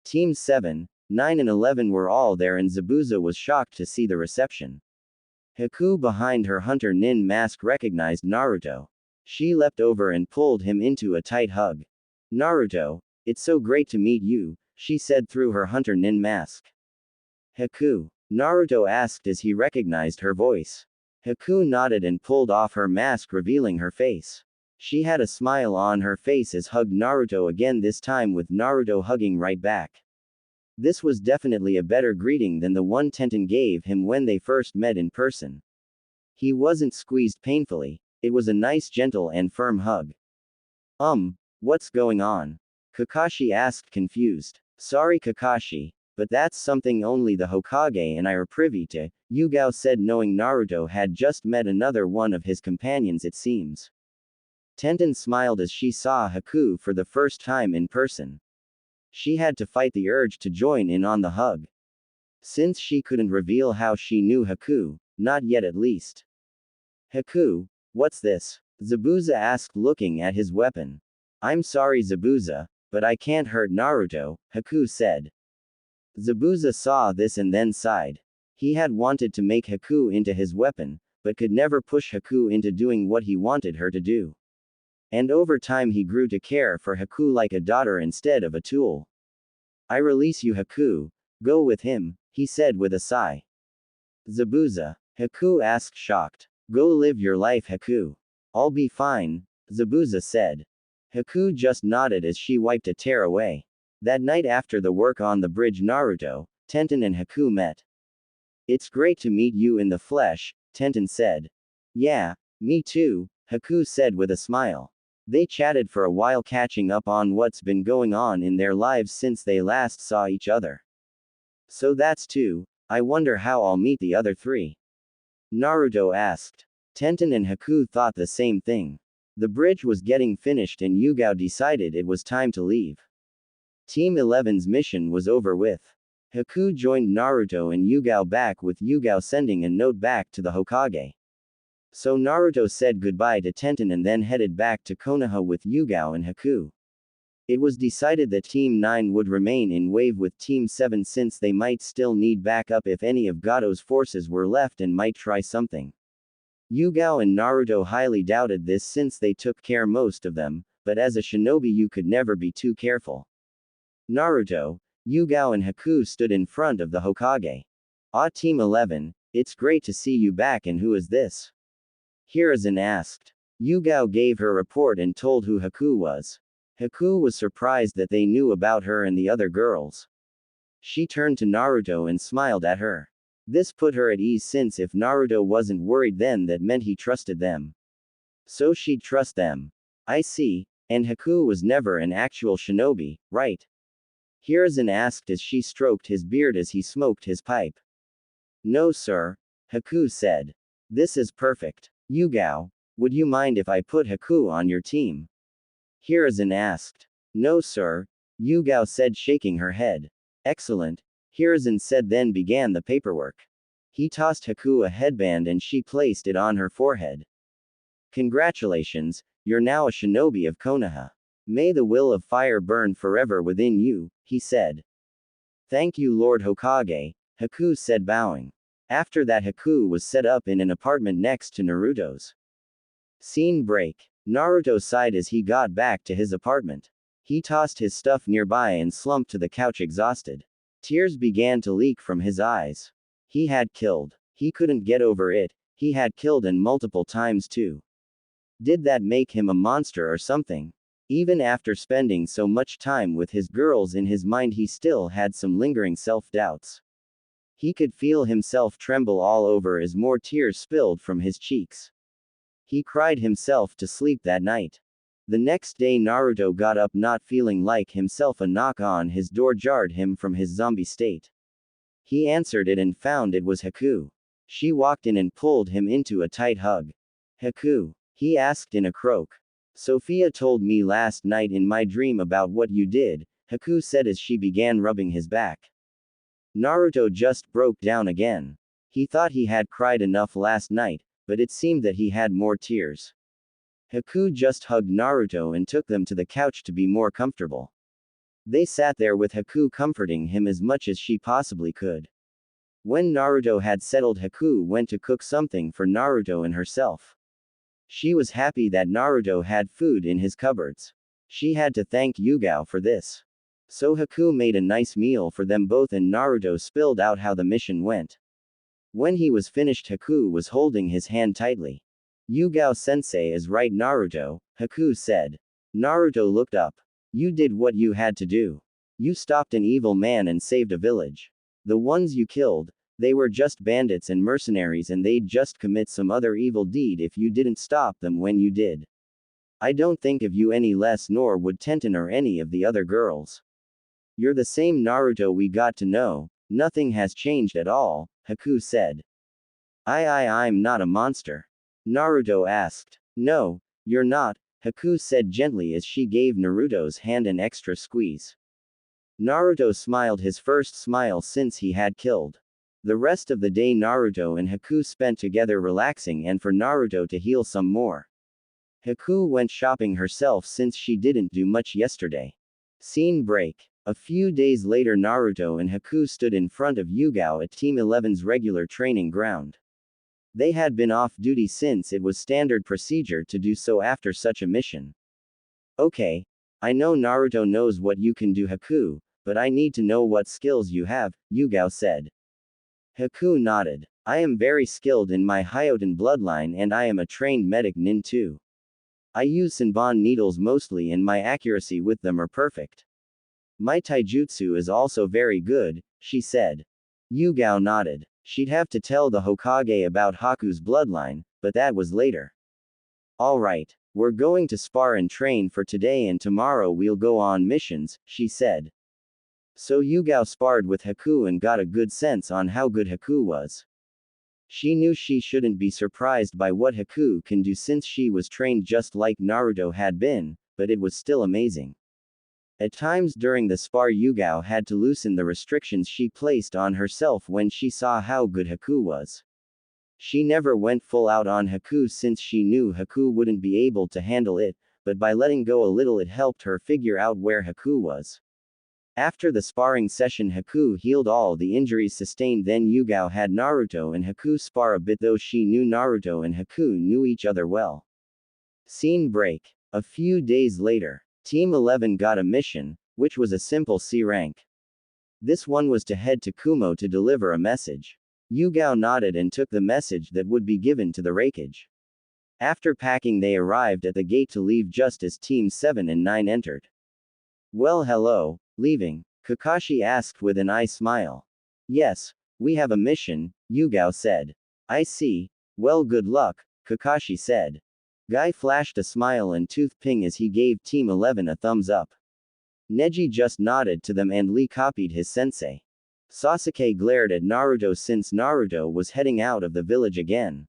[SPEAKER 1] Teams 7, 9 and 11 were all there and Zabuza was shocked to see the reception. Haku behind her Hunter Nin mask recognized Naruto. She leapt over and pulled him into a tight hug. Naruto, it's so great to meet you, she said through her Hunter Nin mask. Haku? Naruto asked as he recognized her voice. Haku nodded and pulled off her mask revealing her face. She had a smile on her face as hugged Naruto again, this time with Naruto hugging right back. This was definitely a better greeting than the one Tenten gave him when they first met in person. He wasn't squeezed painfully, it was a nice, gentle, and firm hug. What's going on? Kakashi asked, confused. Sorry, Kakashi, but that's something only the Hokage and I are privy to, Yugao said, knowing Naruto had just met another one of his companions, it seems. Tenten smiled as she saw Haku for the first time in person. She had to fight the urge to join in on the hug. Since she couldn't reveal how she knew Haku, not yet at least. Haku, what's this? Zabuza asked, looking at his weapon. I'm sorry, Zabuza, but I can't hurt Naruto, Haku said. Zabuza saw this and then sighed. He had wanted to make Haku into his weapon, but could never push Haku into doing what he wanted her to do. And over time he grew to care for Haku like a daughter instead of a tool. I release you, Haku. Go with him, he said with a sigh. Zabuza. Haku asked, shocked. Go live your life, Haku. I'll be fine, Zabuza said. Haku just nodded as she wiped a tear away. That night after the work on the bridge, Naruto, Tenten and Haku met. It's great to meet you in the flesh, Tenten said. Yeah, me too, Haku said with a smile. They chatted for a while, catching up on what's been going on in their lives since they last saw each other. So that's two. I wonder how I'll meet the other three. Naruto asked. Tenten and Haku thought the same thing. The bridge was getting finished and Yugao decided it was time to leave. Team 11's mission was over with. Haku joined Naruto and Yugao back, with Yugao sending a note back to the Hokage. So Naruto said goodbye to Tenten and then headed back to Konoha with Yugao and Haku. It was decided that Team 9 would remain in wave with Team 7 since they might still need backup if any of Gato's forces were left and might try something. Yugao and Naruto highly doubted this since they took care most of them, but as a shinobi you could never be too careful. Naruto, Yugao and Haku stood in front of the Hokage. Ah, Team 11, it's great to see you back, and who is this? Hiruzen asked. Yugao gave her report and told who Haku was. Haku was surprised that they knew about her and the other girls. She turned to Naruto and smiled at her. This put her at ease, since if Naruto wasn't worried then that meant he trusted them. So she'd trust them. I see, and Haku was never an actual shinobi, right? Hiruzen asked as she stroked his beard as he smoked his pipe. No sir, Haku said. This is perfect. Yugao, would you mind if I put Haku on your team? Hiruzen asked. No sir, Yugao said, shaking her head. Excellent, Hiruzen said, then began the paperwork. He tossed Haku a headband and she placed it on her forehead. Congratulations, you're now a shinobi of Konoha. May the will of fire burn forever within you, he said. Thank you, Lord Hokage, Haku said, bowing. After that, Haku was set up in an apartment next to Naruto's. Scene break. Naruto sighed as he got back to his apartment. He tossed his stuff nearby and slumped to the couch, exhausted. Tears began to leak from his eyes. He had killed. He couldn't get over it. He had killed, and multiple times too. Did that make him a monster or something? Even after spending so much time with his girls, in his mind he still had some lingering self-doubts. He could feel himself tremble all over as more tears spilled from his cheeks. He cried himself to sleep that night. The next day Naruto got up not feeling like himself. A knock on his door jarred him from his zombie state. He answered it and found it was Haku. She walked in and pulled him into a tight hug. Haku, he asked in a croak. Sophia told me last night in my dream about what you did, Haku said as she began rubbing his back. Naruto just broke down again. He thought he had cried enough last night, but it seemed that he had more tears. Haku just hugged Naruto and took them to the couch to be more comfortable. They sat there with Haku comforting him as much as she possibly could. When Naruto had settled, Haku went to cook something for Naruto and herself. She was happy that Naruto had food in his cupboards. She had to thank Yugao for this. So Haku made a nice meal for them both and Naruto spilled out how the mission went. When he was finished, Haku was holding his hand tightly. Yugao sensei is right, Naruto, Haku said. Naruto looked up. You did what you had to do. You stopped an evil man and saved a village. The ones you killed, they were just bandits and mercenaries and they'd just commit some other evil deed if you didn't stop them when you did. I don't think of you any less nor would Tenten or any of the other girls. You're the same Naruto we got to know, nothing has changed at all, Haku said. I'm not a monster. Naruto asked. No, you're not, Haku said gently as she gave Naruto's hand an extra squeeze. Naruto smiled his first smile since he had killed. The rest of the day Naruto and Haku spent together relaxing and for Naruto to heal some more. Haku went shopping herself since she didn't do much yesterday. Scene break. A few days later Naruto and Haku stood in front of Yugao at Team 11's regular training ground. They had been off duty since it was standard procedure to do so after such a mission. Okay. I know Naruto knows what you can do Haku, but I need to know what skills you have, Yugao said. Haku nodded. I am very skilled in my Hyoten bloodline and I am a trained medic nin too. I use Senbon needles mostly and my accuracy with them are perfect. My taijutsu is also very good, she said. Yugao nodded. She'd have to tell the Hokage about Haku's bloodline, but that was later. Alright, we're going to spar and train for today and tomorrow we'll go on missions, she said. So Yugao sparred with Haku and got a good sense on how good Haku was. She knew she shouldn't be surprised by what Haku can do since she was trained just like Naruto had been, but it was still amazing. At times during the spar Yugao had to loosen the restrictions she placed on herself when she saw how good Haku was. She never went full out on Haku since she knew Haku wouldn't be able to handle it, but by letting go a little it helped her figure out where Haku was. After the sparring session Haku healed all the injuries sustained then Yugao had Naruto and Haku spar a bit though she knew Naruto and Haku knew each other well. Scene break. A few days later, Team 11 got a mission, which was a simple C rank. This one was to head to Kumo to deliver a message. Yugao nodded and took the message that would be given to the wreckage. After packing they arrived at the gate to leave just as Teams 7 and 9 entered. Well hello, leaving? Kakashi asked with an eye smile. Yes, we have a mission, Yugao said. I see, well good luck, Kakashi said. Guy flashed a smile and tooth ping as he gave Team 11 a thumbs up. Neji just nodded to them and Lee copied his sensei. Sasuke glared at Naruto since Naruto was heading out of the village again.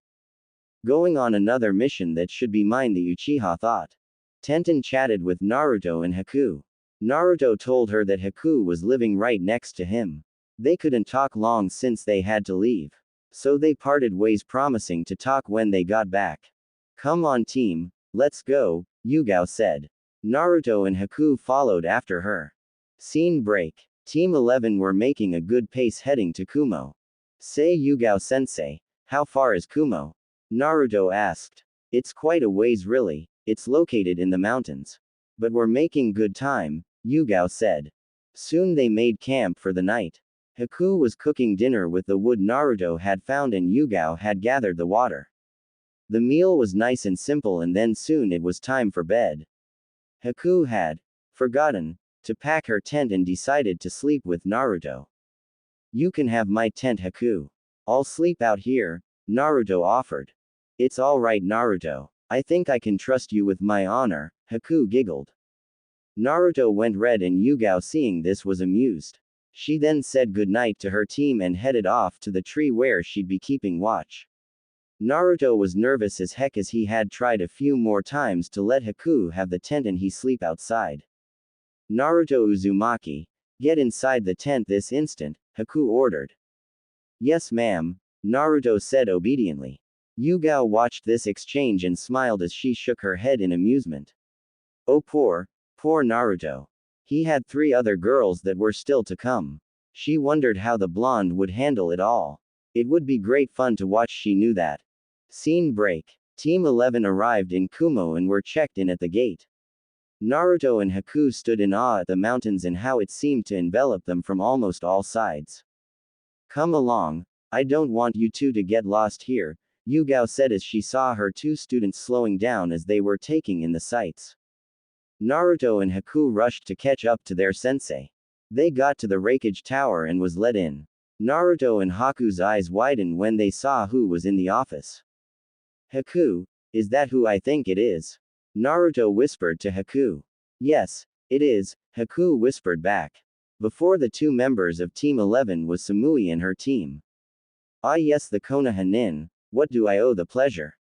[SPEAKER 1] Going on another mission that should be mine the Uchiha thought. Tenten chatted with Naruto and Haku. Naruto told her that Haku was living right next to him. They couldn't talk long since they had to leave. So they parted ways promising to talk when they got back. Come on team, let's go, Yugao said. Naruto and Haku followed after her. Scene break. Team 11 were making a good pace heading to Kumo. Say Yugao-sensei, how far is Kumo? Naruto asked. It's quite a ways really, it's located in the mountains. But we're making good time, Yugao said. Soon they made camp for the night. Haku was cooking dinner with the wood Naruto had found and Yugao had gathered the water. The meal was nice and simple and then soon it was time for bed. Haku had forgotten to pack her tent and decided to sleep with Naruto. You can have my tent Haku. I'll sleep out here, Naruto offered. It's alright Naruto. I think I can trust you with my honor, Haku giggled. Naruto went red and Yugao seeing this was amused. She then said goodnight to her team and headed off to the tree where she'd be keeping watch. Naruto was nervous as heck as he had tried a few more times to let Haku have the tent and he sleep outside. Naruto Uzumaki, get inside the tent this instant, Haku ordered. Yes ma'am, Naruto said obediently. Yugao watched this exchange and smiled as she shook her head in amusement. Oh poor Naruto. He had 3 other girls that were still to come. She wondered how the blonde would handle it all. It would be great fun to watch, she knew that. Scene break. Team 11 arrived in Kumo and were checked in at the gate. Naruto and Haku stood in awe at the mountains and how it seemed to envelop them from almost all sides. Come along, I don't want you two to get lost here, Yugao said as she saw her two students slowing down as they were taking in the sights. Naruto and Haku rushed to catch up to their sensei. They got to the Raikage Tower and was let in. Naruto and Haku's eyes widened when they saw who was in the office. Haku, is that who I think it is? Naruto whispered to Haku. Yes, it is, Haku whispered back. Before the two members of Team 11 was Samui and her team. Ah yes, the Konoha Nin, what do I owe the pleasure?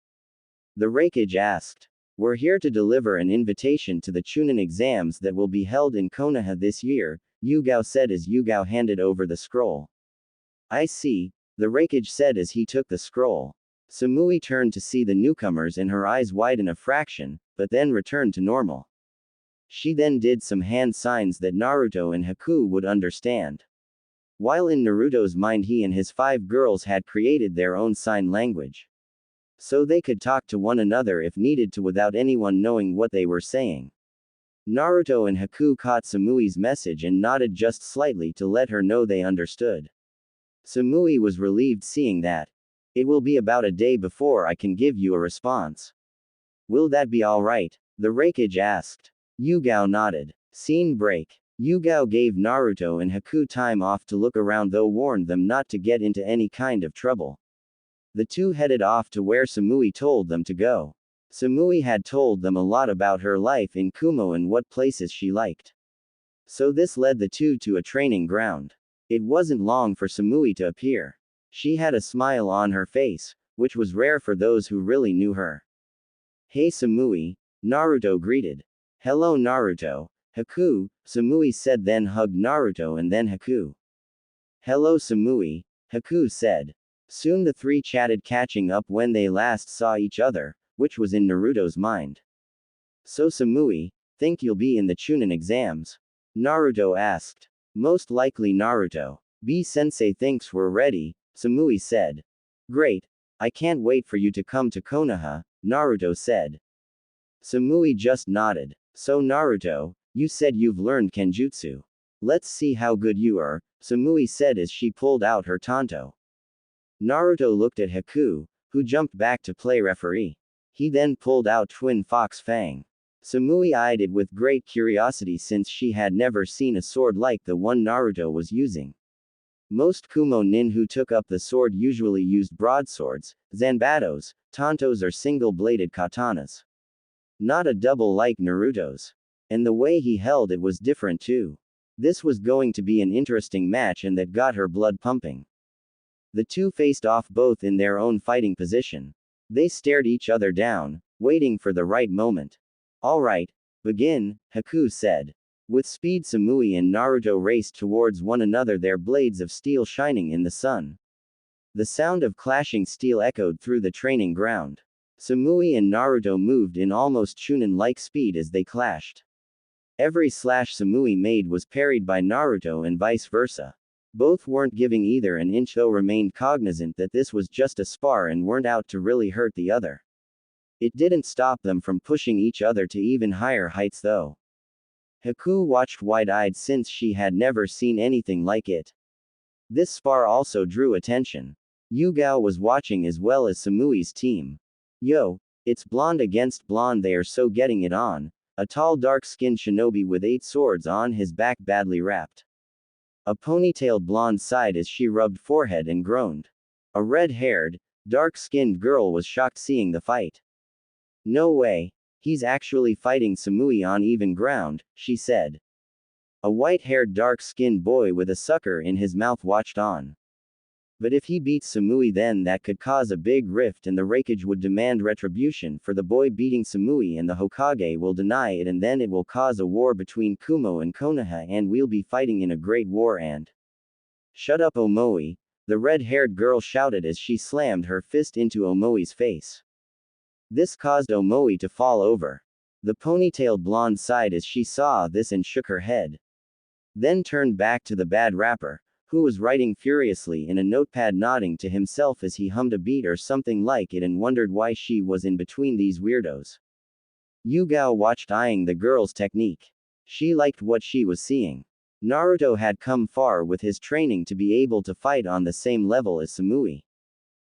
[SPEAKER 1] The Raikage asked. We're here to deliver an invitation to the Chunin exams that will be held in Konoha this year, Yugao said as Yugao handed over the scroll. I see, the Raikage said as he took the scroll. Samui turned to see the newcomers and her eyes widen a fraction, but then returned to normal. She then did some hand signs that Naruto and Haku would understand. While in Naruto's mind he and his 5 girls had created their own sign language. So they could talk to one another if needed to without anyone knowing what they were saying. Naruto and Haku caught Samui's message and nodded just slightly to let her know they understood. Samui was relieved seeing that. It will be about a day before I can give you a response. Will that be alright? The Raikage asked. Yugao nodded. Scene break. Yugao gave Naruto and Haku time off to look around though warned them not to get into any kind of trouble. The two headed off to where Samui told them to go. Samui had told them a lot about her life in Kumo and what places she liked. So this led the two to a training ground. It wasn't long for Samui to appear. She had a smile on her face, which was rare for those who really knew her. Hey Samui, Naruto greeted. Hello Naruto, Haku, Samui said then hugged Naruto and then Haku. Hello Samui, Haku said. Soon the three chatted catching up when they last saw each other, which was in Naruto's mind. So Samui, think you'll be in the Chunin exams? Naruto asked. Most likely Naruto. B-sensei thinks we're ready, Samui said. Great. I can't wait for you to come to Konoha, Naruto said. Samui just nodded. So Naruto, you said you've learned Kenjutsu. Let's see how good you are, Samui said as she pulled out her tanto. Naruto looked at Haku, who jumped back to play referee. He then pulled out Twin Fox Fang. Samui eyed it with great curiosity since she had never seen a sword like the one Naruto was using. Most Kumo nin who took up the sword usually used broadswords, zanbatos, tantos or single-bladed katanas. Not a double like Naruto's. And the way he held it was different too. This was going to be an interesting match and that got her blood pumping. The two faced off both in their own fighting position. They stared each other down, waiting for the right moment. Alright, begin, Haku said. With speed Samui and Naruto raced towards one another, their blades of steel shining in the sun. The sound of clashing steel echoed through the training ground. Samui and Naruto moved in almost Chunin-like speed as they clashed. Every slash Samui made was parried by Naruto and vice versa. Both weren't giving either an inch though remained cognizant that this was just a spar and weren't out to really hurt the other. It didn't stop them from pushing each other to even higher heights though. Haku watched wide-eyed since she had never seen anything like it. This spar also drew attention. Yugao was watching as well as Samui's team. Yo, it's blonde against blonde, they are so getting it on. A tall dark-skinned shinobi with 8 swords on his back badly wrapped. A ponytailed blonde sighed as she rubbed forehead and groaned. A red-haired, dark-skinned girl was shocked seeing the fight. No way. He's actually fighting Samui on even ground, she said. A white-haired dark-skinned boy with a sucker in his mouth watched on. But if he beats Samui then that could cause a big rift and the Raikage would demand retribution for the boy beating Samui and the Hokage will deny it and then it will cause a war between Kumo and Konoha and we'll be fighting in a great war and… Shut up Omoi, the red-haired girl shouted as she slammed her fist into Omoi's face. This caused Omoi to fall over. The ponytailed blonde sighed as she saw this and shook her head. Then turned back to the bad rapper, who was writing furiously in a notepad nodding to himself as he hummed a beat or something like it and wondered why she was in between these weirdos. Yugao watched eyeing the girl's technique. She liked what she was seeing. Naruto had come far with his training to be able to fight on the same level as Samui.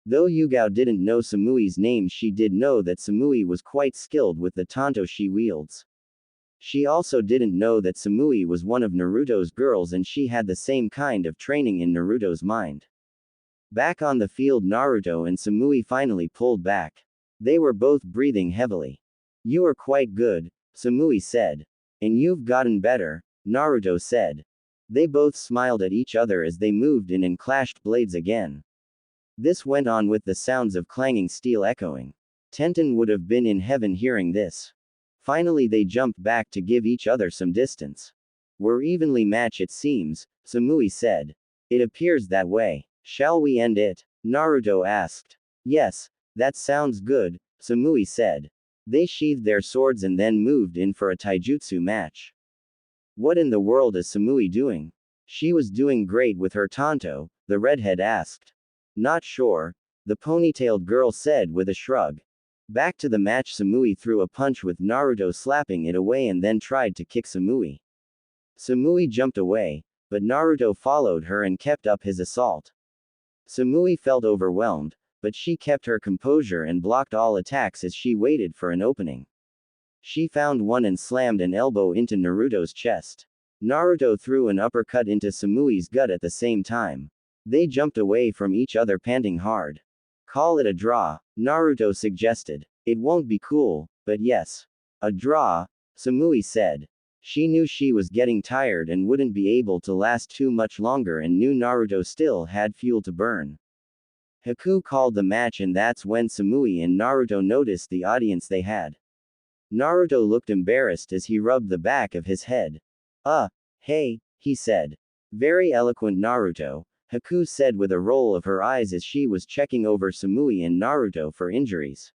[SPEAKER 1] Though Yugao didn't know Samui's name, she did know that Samui was quite skilled with the tanto she wields. She also didn't know that Samui was one of Naruto's girls and she had the same kind of training in Naruto's mind. Back on the field, Naruto and Samui finally pulled back. They were both breathing heavily. "You are quite good," Samui said. "And you've gotten better," Naruto said. They both smiled at each other as they moved in and clashed blades again. This went on with the sounds of clanging steel echoing. Tenten would have been in heaven hearing this. Finally, they jumped back to give each other some distance. "We're evenly matched, it seems," Samui said. "It appears that way. Shall we end it?" Naruto asked. "Yes, that sounds good," Samui said. They sheathed their swords and then moved in for a taijutsu match. "What in the world is Samui doing?" "She was doing great with her tanto," the redhead asked. "Not sure," the ponytailed girl said with a shrug. Back to the match, Samui threw a punch with Naruto slapping it away and then tried to kick Samui. Samui jumped away, but Naruto followed her and kept up his assault. Samui felt overwhelmed, but she kept her composure and blocked all attacks as she waited for an opening. She found one and slammed an elbow into Naruto's chest. Naruto threw an uppercut into Samui's gut at the same time. They jumped away from each other, panting hard. "Call it a draw," Naruto suggested. "It won't be cool, but yes. A draw," Samui said. She knew she was getting tired and wouldn't be able to last too much longer and knew Naruto still had fuel to burn. Haku called the match, and that's when Samui and Naruto noticed the audience they had. Naruto looked embarrassed as he rubbed the back of his head. Hey," he said. "Very eloquent, Naruto," Haku said with a roll of her eyes as she was checking over Samui and Naruto for injuries.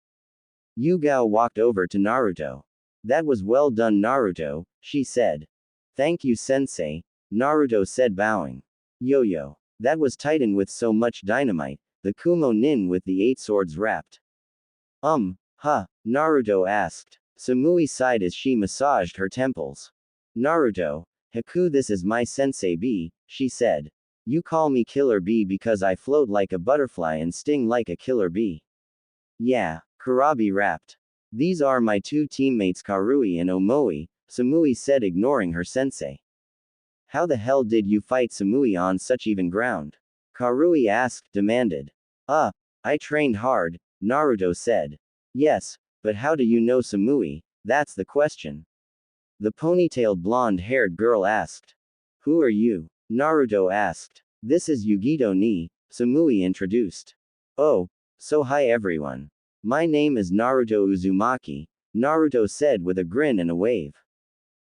[SPEAKER 1] Yugao walked over to Naruto. "That was well done, Naruto," she said. "Thank you, sensei," Naruto said, bowing. "Yo-yo. That was Titan with so much dynamite, the Kumo Nin with the 8 swords wrapped." Naruto asked. Samui sighed as she massaged her temples. "Naruto, Haku, this is my sensei B," she said. "You call me Killer Bee because I float like a butterfly and sting like a killer bee." "Yeah," Kurabi rapped. "These are my 2 teammates Karui and Omoi," Samui said, ignoring her sensei. "How the hell did you fight Samui on such even ground?" Karui demanded. I trained hard," Naruto said. "Yes, but how do you know Samui? That's the question." The ponytailed blonde-haired girl asked. "Who are you?" Naruto asked. "This is Yugito ni," Samui introduced. "Oh, so hi everyone. My name is Naruto Uzumaki," Naruto said with a grin and a wave.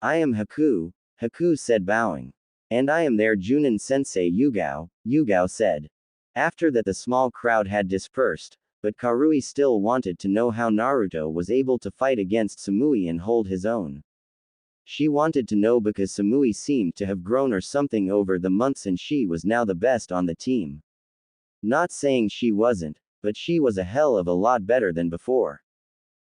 [SPEAKER 1] "I am Haku," Haku said, bowing. "And I am their Junin sensei Yugao," Yugao said. After that, the small crowd had dispersed, but Karui still wanted to know how Naruto was able to fight against Samui and hold his own. She wanted to know because Samui seemed to have grown or something over the months and she was now the best on the team. Not saying she wasn't, but she was a hell of a lot better than before.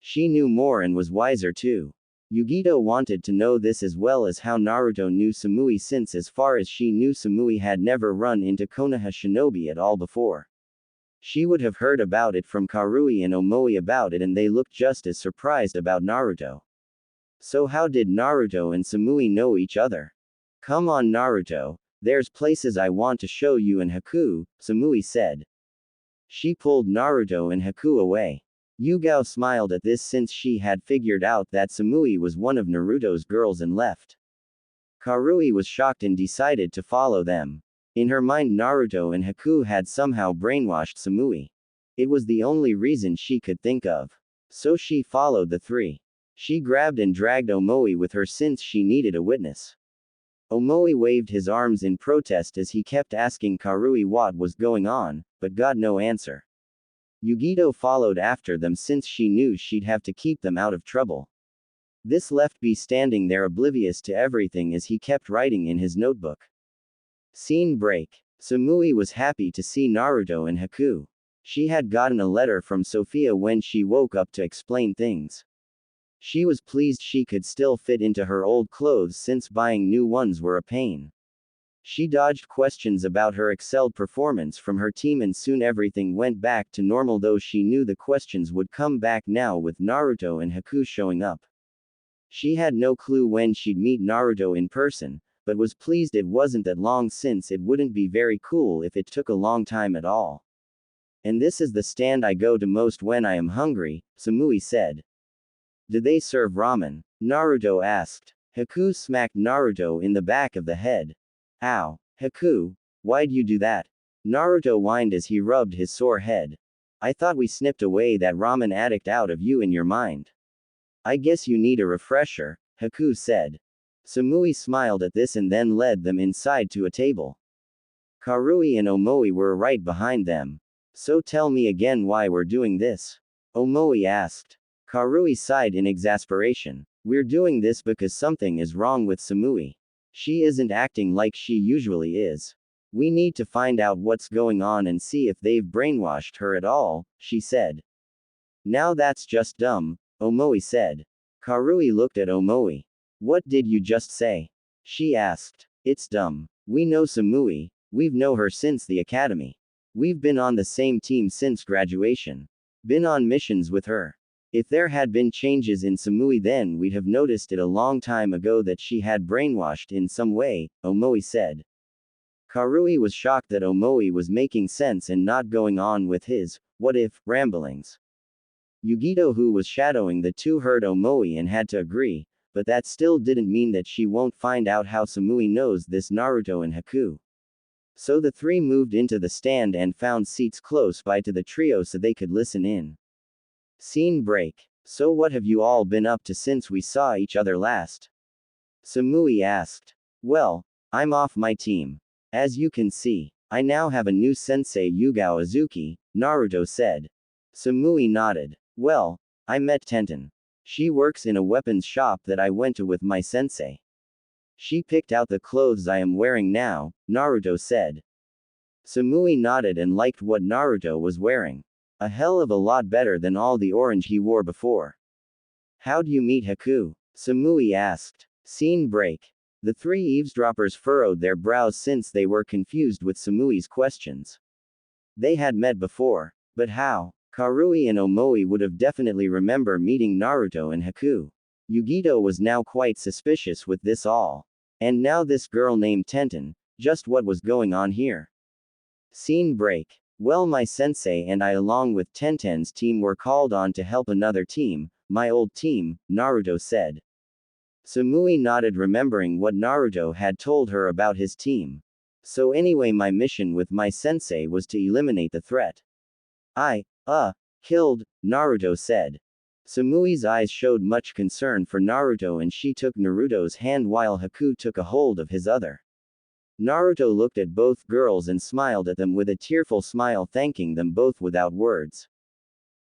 [SPEAKER 1] She knew more and was wiser too. Yugito wanted to know this as well as how Naruto knew Samui, since as far as she knew Samui had never run into Konoha Shinobi at all before. She would have heard about it from Karui and Omoi about it, and they looked just as surprised about Naruto. So how did Naruto and Samui know each other? "Come on, Naruto, there's places I want to show you and Haku," Samui said. She pulled Naruto and Haku away. Yugao smiled at this since she had figured out that Samui was one of Naruto's girls and left. Karui was shocked and decided to follow them. In her mind, Naruto and Haku had somehow brainwashed Samui. It was the only reason she could think of. So she followed the 3. She grabbed and dragged Omoi with her since she needed a witness. Omoi waved his arms in protest as he kept asking Karui what was going on, but got no answer. Yugito followed after them since she knew she'd have to keep them out of trouble. This left B standing there oblivious to everything as he kept writing in his notebook. Scene break. Samui was happy to see Naruto and Haku. She had gotten a letter from Sophia when she woke up to explain things. She was pleased she could still fit into her old clothes since buying new ones were a pain. She dodged questions about her excelled performance from her team and soon everything went back to normal, though she knew the questions would come back now with Naruto and Haku showing up. She had no clue when she'd meet Naruto in person, but was pleased it wasn't that long, since it wouldn't be very cool if it took a long time at all. And this is the stand I go to most when I am hungry, Samui said. Do they serve ramen? Naruto asked. Haku smacked Naruto in the back of the head. Ow. Haku, why'd you do that? Naruto whined as he rubbed his sore head. I thought we snipped away that ramen addict out of you and your mind. I guess you need a refresher, Haku said. Samui smiled at this and then led them inside to a table. Karui and Omoi were right behind them. So tell me again why we're doing this? Omoi asked. Karui sighed in exasperation. We're doing this because something is wrong with Samui. She isn't acting like she usually is. We need to find out what's going on and see if they've brainwashed her at all, she said. Now that's just dumb, Omoi said. Karui looked at Omoi. What did you just say? She asked. It's dumb. We know Samui, we've known her since the academy. We've been on the same team since graduation. Been on missions with her. If there had been changes in Samui, then we'd have noticed it a long time ago that she had brainwashed in some way, Omoi said. Karui was shocked that Omoi was making sense and not going on with his, what if, ramblings. Yugito, who was shadowing the two, heard Omoi and had to agree, but that still didn't mean that she won't find out how Samui knows this Naruto and Haku. So the three moved into the stand and found seats close by to the trio so they could listen in. Scene break. So what have you all been up to since we saw each other last? Samui asked. Well, I'm off my team. As you can see, I now have a new sensei, Yugao Azuki, Naruto said. Samui nodded. Well, I met Tenten. She works in a weapons shop that I went to with my sensei. She picked out the clothes I am wearing now, Naruto said. Samui nodded and liked what Naruto was wearing. A hell of a lot better than all the orange he wore before. How'd you meet Haku? Samui asked. Scene break. The three eavesdroppers furrowed their brows since they were confused with Samui's questions. They had met before, but how? Karui and Omoi would have definitely remember meeting Naruto and Haku. Yugito was now quite suspicious with this all. And now this girl named Tenten, just what was going on here? Scene break. Well, my sensei and I along with Tenten's team were called on to help another team, my old team, Naruto said. Samui nodded, remembering what Naruto had told her about his team. So anyway, my mission with my sensei was to eliminate the threat. Killed, Naruto said. Samui's eyes showed much concern for Naruto and she took Naruto's hand while Haku took a hold of his other. Naruto looked at both girls and smiled at them with a tearful smile, thanking them both without words.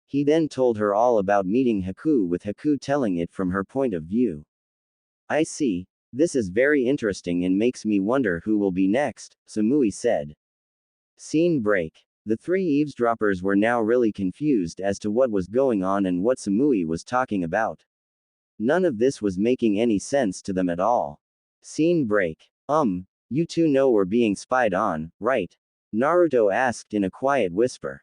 [SPEAKER 1] He then told her all about meeting Haku, with Haku telling it from her point of view. I see. This is very interesting and makes me wonder who will be next, Samui said. Scene break. The three eavesdroppers were now really confused as to what was going on and what Samui was talking about. None of this was making any sense to them at all. Scene break. You two know we're being spied on, right? Naruto asked in a quiet whisper.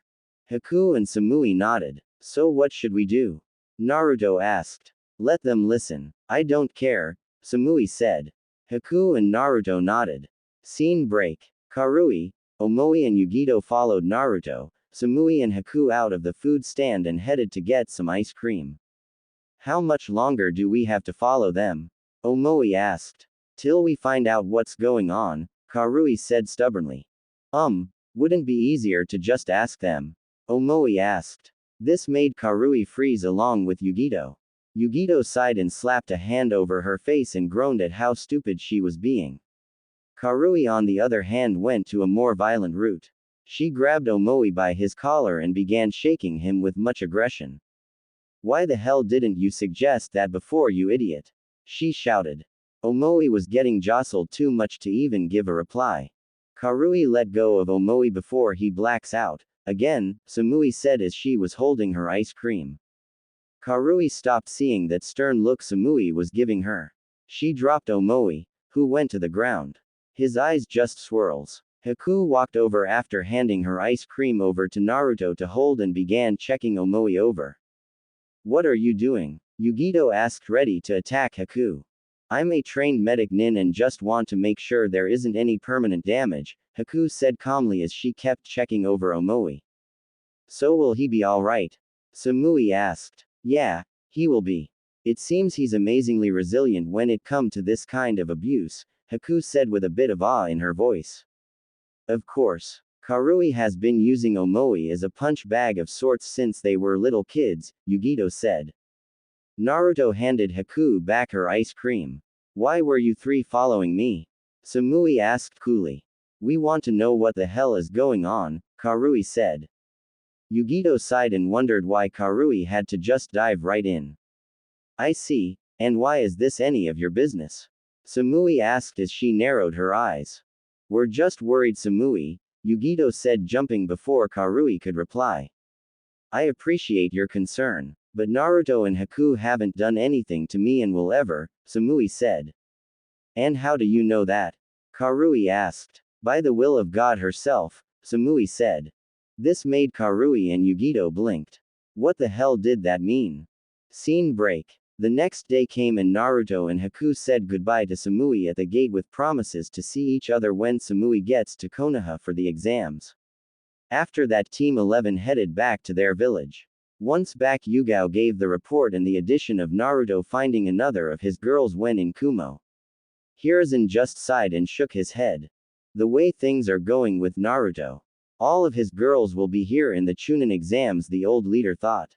[SPEAKER 1] Haku and Samui nodded. So what should we do? Naruto asked. Let them listen. I don't care, Samui said. Haku and Naruto nodded. Scene break. Karui, Omoi and Yugito followed Naruto, Samui and Haku out of the food stand and headed to get some ice cream. How much longer do we have to follow them? Omoi asked. Till we find out what's going on, Karui said stubbornly. Wouldn't be easier to just ask them? Omoi asked. This made Karui freeze along with Yugito. Yugito sighed and slapped a hand over her face and groaned at how stupid she was being. Karui on the other hand went to a more violent route. She grabbed Omoi by his collar and began shaking him with much aggression. Why the hell didn't you suggest that before, you idiot? She shouted. Omoi was getting jostled too much to even give a reply. Karui let go of Omoi before he blacks out. Again, Samui said as she was holding her ice cream. Karui stopped seeing that stern look Samui was giving her. She dropped Omoi, who went to the ground. His eyes just swirls. Haku walked over after handing her ice cream over to Naruto to hold and began checking Omoi over. What are you doing? Yugito asked, ready to attack Haku. I'm a trained medic nin and just want to make sure there isn't any permanent damage, Haku said calmly as she kept checking over Omoi. So will he be alright? Samui asked. Yeah, he will be. It seems he's amazingly resilient when it come to this kind of abuse, Haku said with a bit of awe in her voice. Of course. Karui has been using Omoi as a punch bag of sorts since they were little kids, Yugito said. Naruto handed Haku back her ice cream. Why were you three following me? Samui asked coolly. We want to know what the hell is going on, Karui said. Yugito sighed and wondered why Karui had to just dive right in. I see, and why is this any of your business? Samui asked as she narrowed her eyes. We're just worried, Samui, Yugito said, jumping before Karui could reply. I appreciate your concern, but Naruto and Haku haven't done anything to me and will ever, Samui said. And how do you know that? Karui asked. By the will of God herself, Samui said. This made Karui and Yugito blinked. What the hell did that mean? Scene break. The next day came and Naruto and Haku said goodbye to Samui at the gate with promises to see each other when Samui gets to Konoha for the exams. After that, Team 11 headed back to their village. Once back, Yugao gave the report and the addition of Naruto finding another of his girls when in Kumo. Hiruzen just sighed and shook his head. The way things are going with Naruto, all of his girls will be here in the Chunin exams, the old leader thought.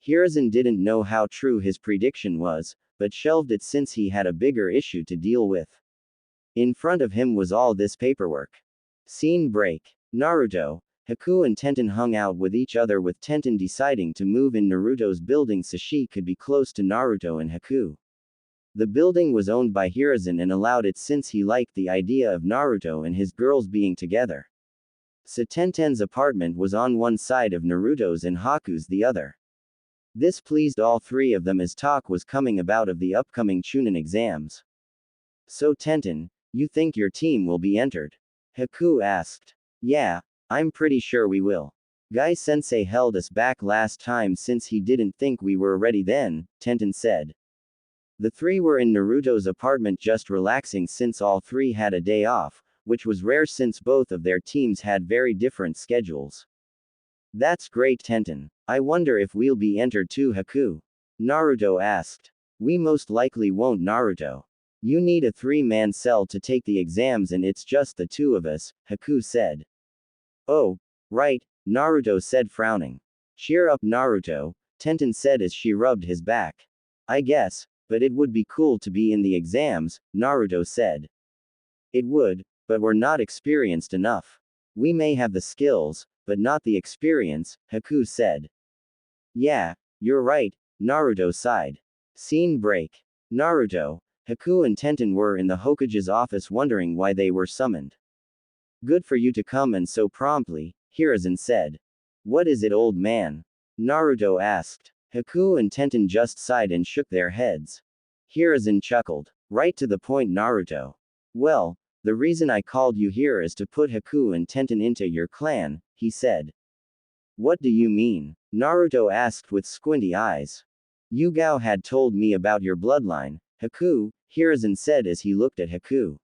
[SPEAKER 1] Hiruzen didn't know how true his prediction was, but shelved it since he had a bigger issue to deal with. In front of him was all this paperwork. Scene break. Naruto, Haku and Tenten hung out with each other, with Tenten deciding to move in Naruto's building so she could be close to Naruto and Haku. The building was owned by Hiruzen and allowed it since he liked the idea of Naruto and his girls being together. So Tenten's apartment was on one side of Naruto's and Haku's the other. This pleased all three of them as talk was coming about of the upcoming Chunin exams. So Tenten, you think your team will be entered? Haku asked. Yeah, I'm pretty sure we will. Guy-sensei held us back last time since he didn't think we were ready then, Tenten said. The three were in Naruto's apartment just relaxing since all three had a day off, which was rare since both of their teams had very different schedules. That's great, Tenten. I wonder if we'll be entered too, Haku? Naruto asked. We most likely won't, Naruto. You need a three-man cell to take the exams and it's just the two of us, Haku said. Oh, right, Naruto said, frowning. Cheer up, Naruto, Tenten said as she rubbed his back. I guess, but it would be cool to be in the exams, Naruto said. It would, but we're not experienced enough. We may have the skills, but not the experience, Haku said. Yeah, you're right, Naruto sighed. Scene break. Naruto, Haku and Tenten were in the Hokage's office wondering why they were summoned. Good for you to come and so promptly, Hiruzen said. What is it, old man? Naruto asked. Haku and Tenten just sighed and shook their heads. Hiruzen chuckled. Right to the point, Naruto. Well, the reason I called you here is to put Haku and Tenten into your clan, he said. What do you mean? Naruto asked with squinty eyes. Yugao had told me about your bloodline, Haku, Hiruzen said as he looked at Haku.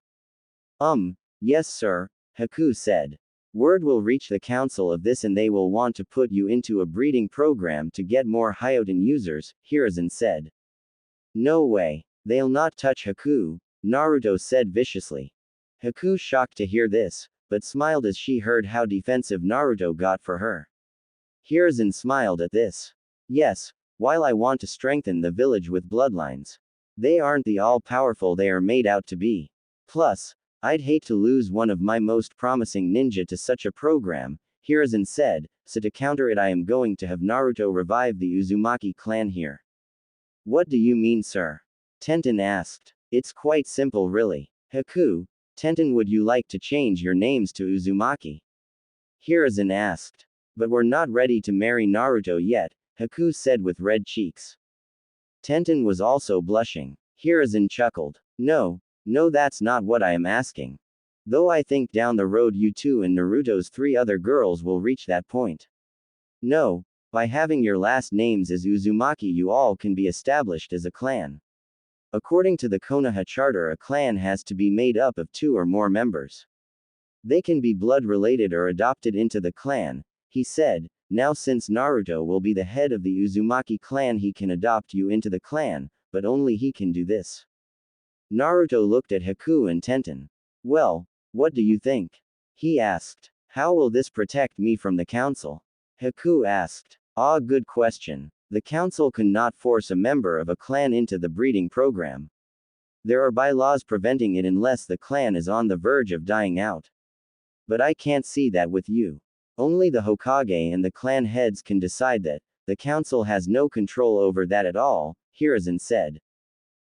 [SPEAKER 1] Yes sir, Haku said. Word will reach the council of this and they will want to put you into a breeding program to get more Hyoten users, Hiruzen said. No way. They'll not touch Haku, Naruto said viciously. Haku shocked to hear this, but smiled as she heard how defensive Naruto got for her. Hiruzen smiled at this. Yes, while I want to strengthen the village with bloodlines. They aren't the all-powerful they are made out to be. Plus, I'd hate to lose one of my most promising ninja to such a program, Hiruzen said, so to counter it I am going to have Naruto revive the Uzumaki clan here. What do you mean, sir? Tenten asked. It's quite simple really. Haku, Tenten, would you like to change your names to Uzumaki? Hiruzen asked. But we're not ready to marry Naruto yet, Haku said with red cheeks. Tenten was also blushing. Hiruzen chuckled. No, No, that's not what I am asking. Though I think down the road you two and Naruto's 3 other girls will reach that point. No, by having your last names as Uzumaki you all can be established as a clan. According to the Konoha Charter, a clan has to be made up of 2 or more members. They can be blood related or adopted into the clan, he said. Now since Naruto will be the head of the Uzumaki clan, he can adopt you into the clan, but only he can do this. Naruto looked at Haku and Tenten. Well, what do you think? He asked. How will this protect me from the council? Haku asked. Ah, good question. The council cannot force a member of a clan into the breeding program. There are bylaws preventing it unless the clan is on the verge of dying out. But I can't see that with you. Only the Hokage and the clan heads can decide that. The council has no control over that at all, Hiruzen said.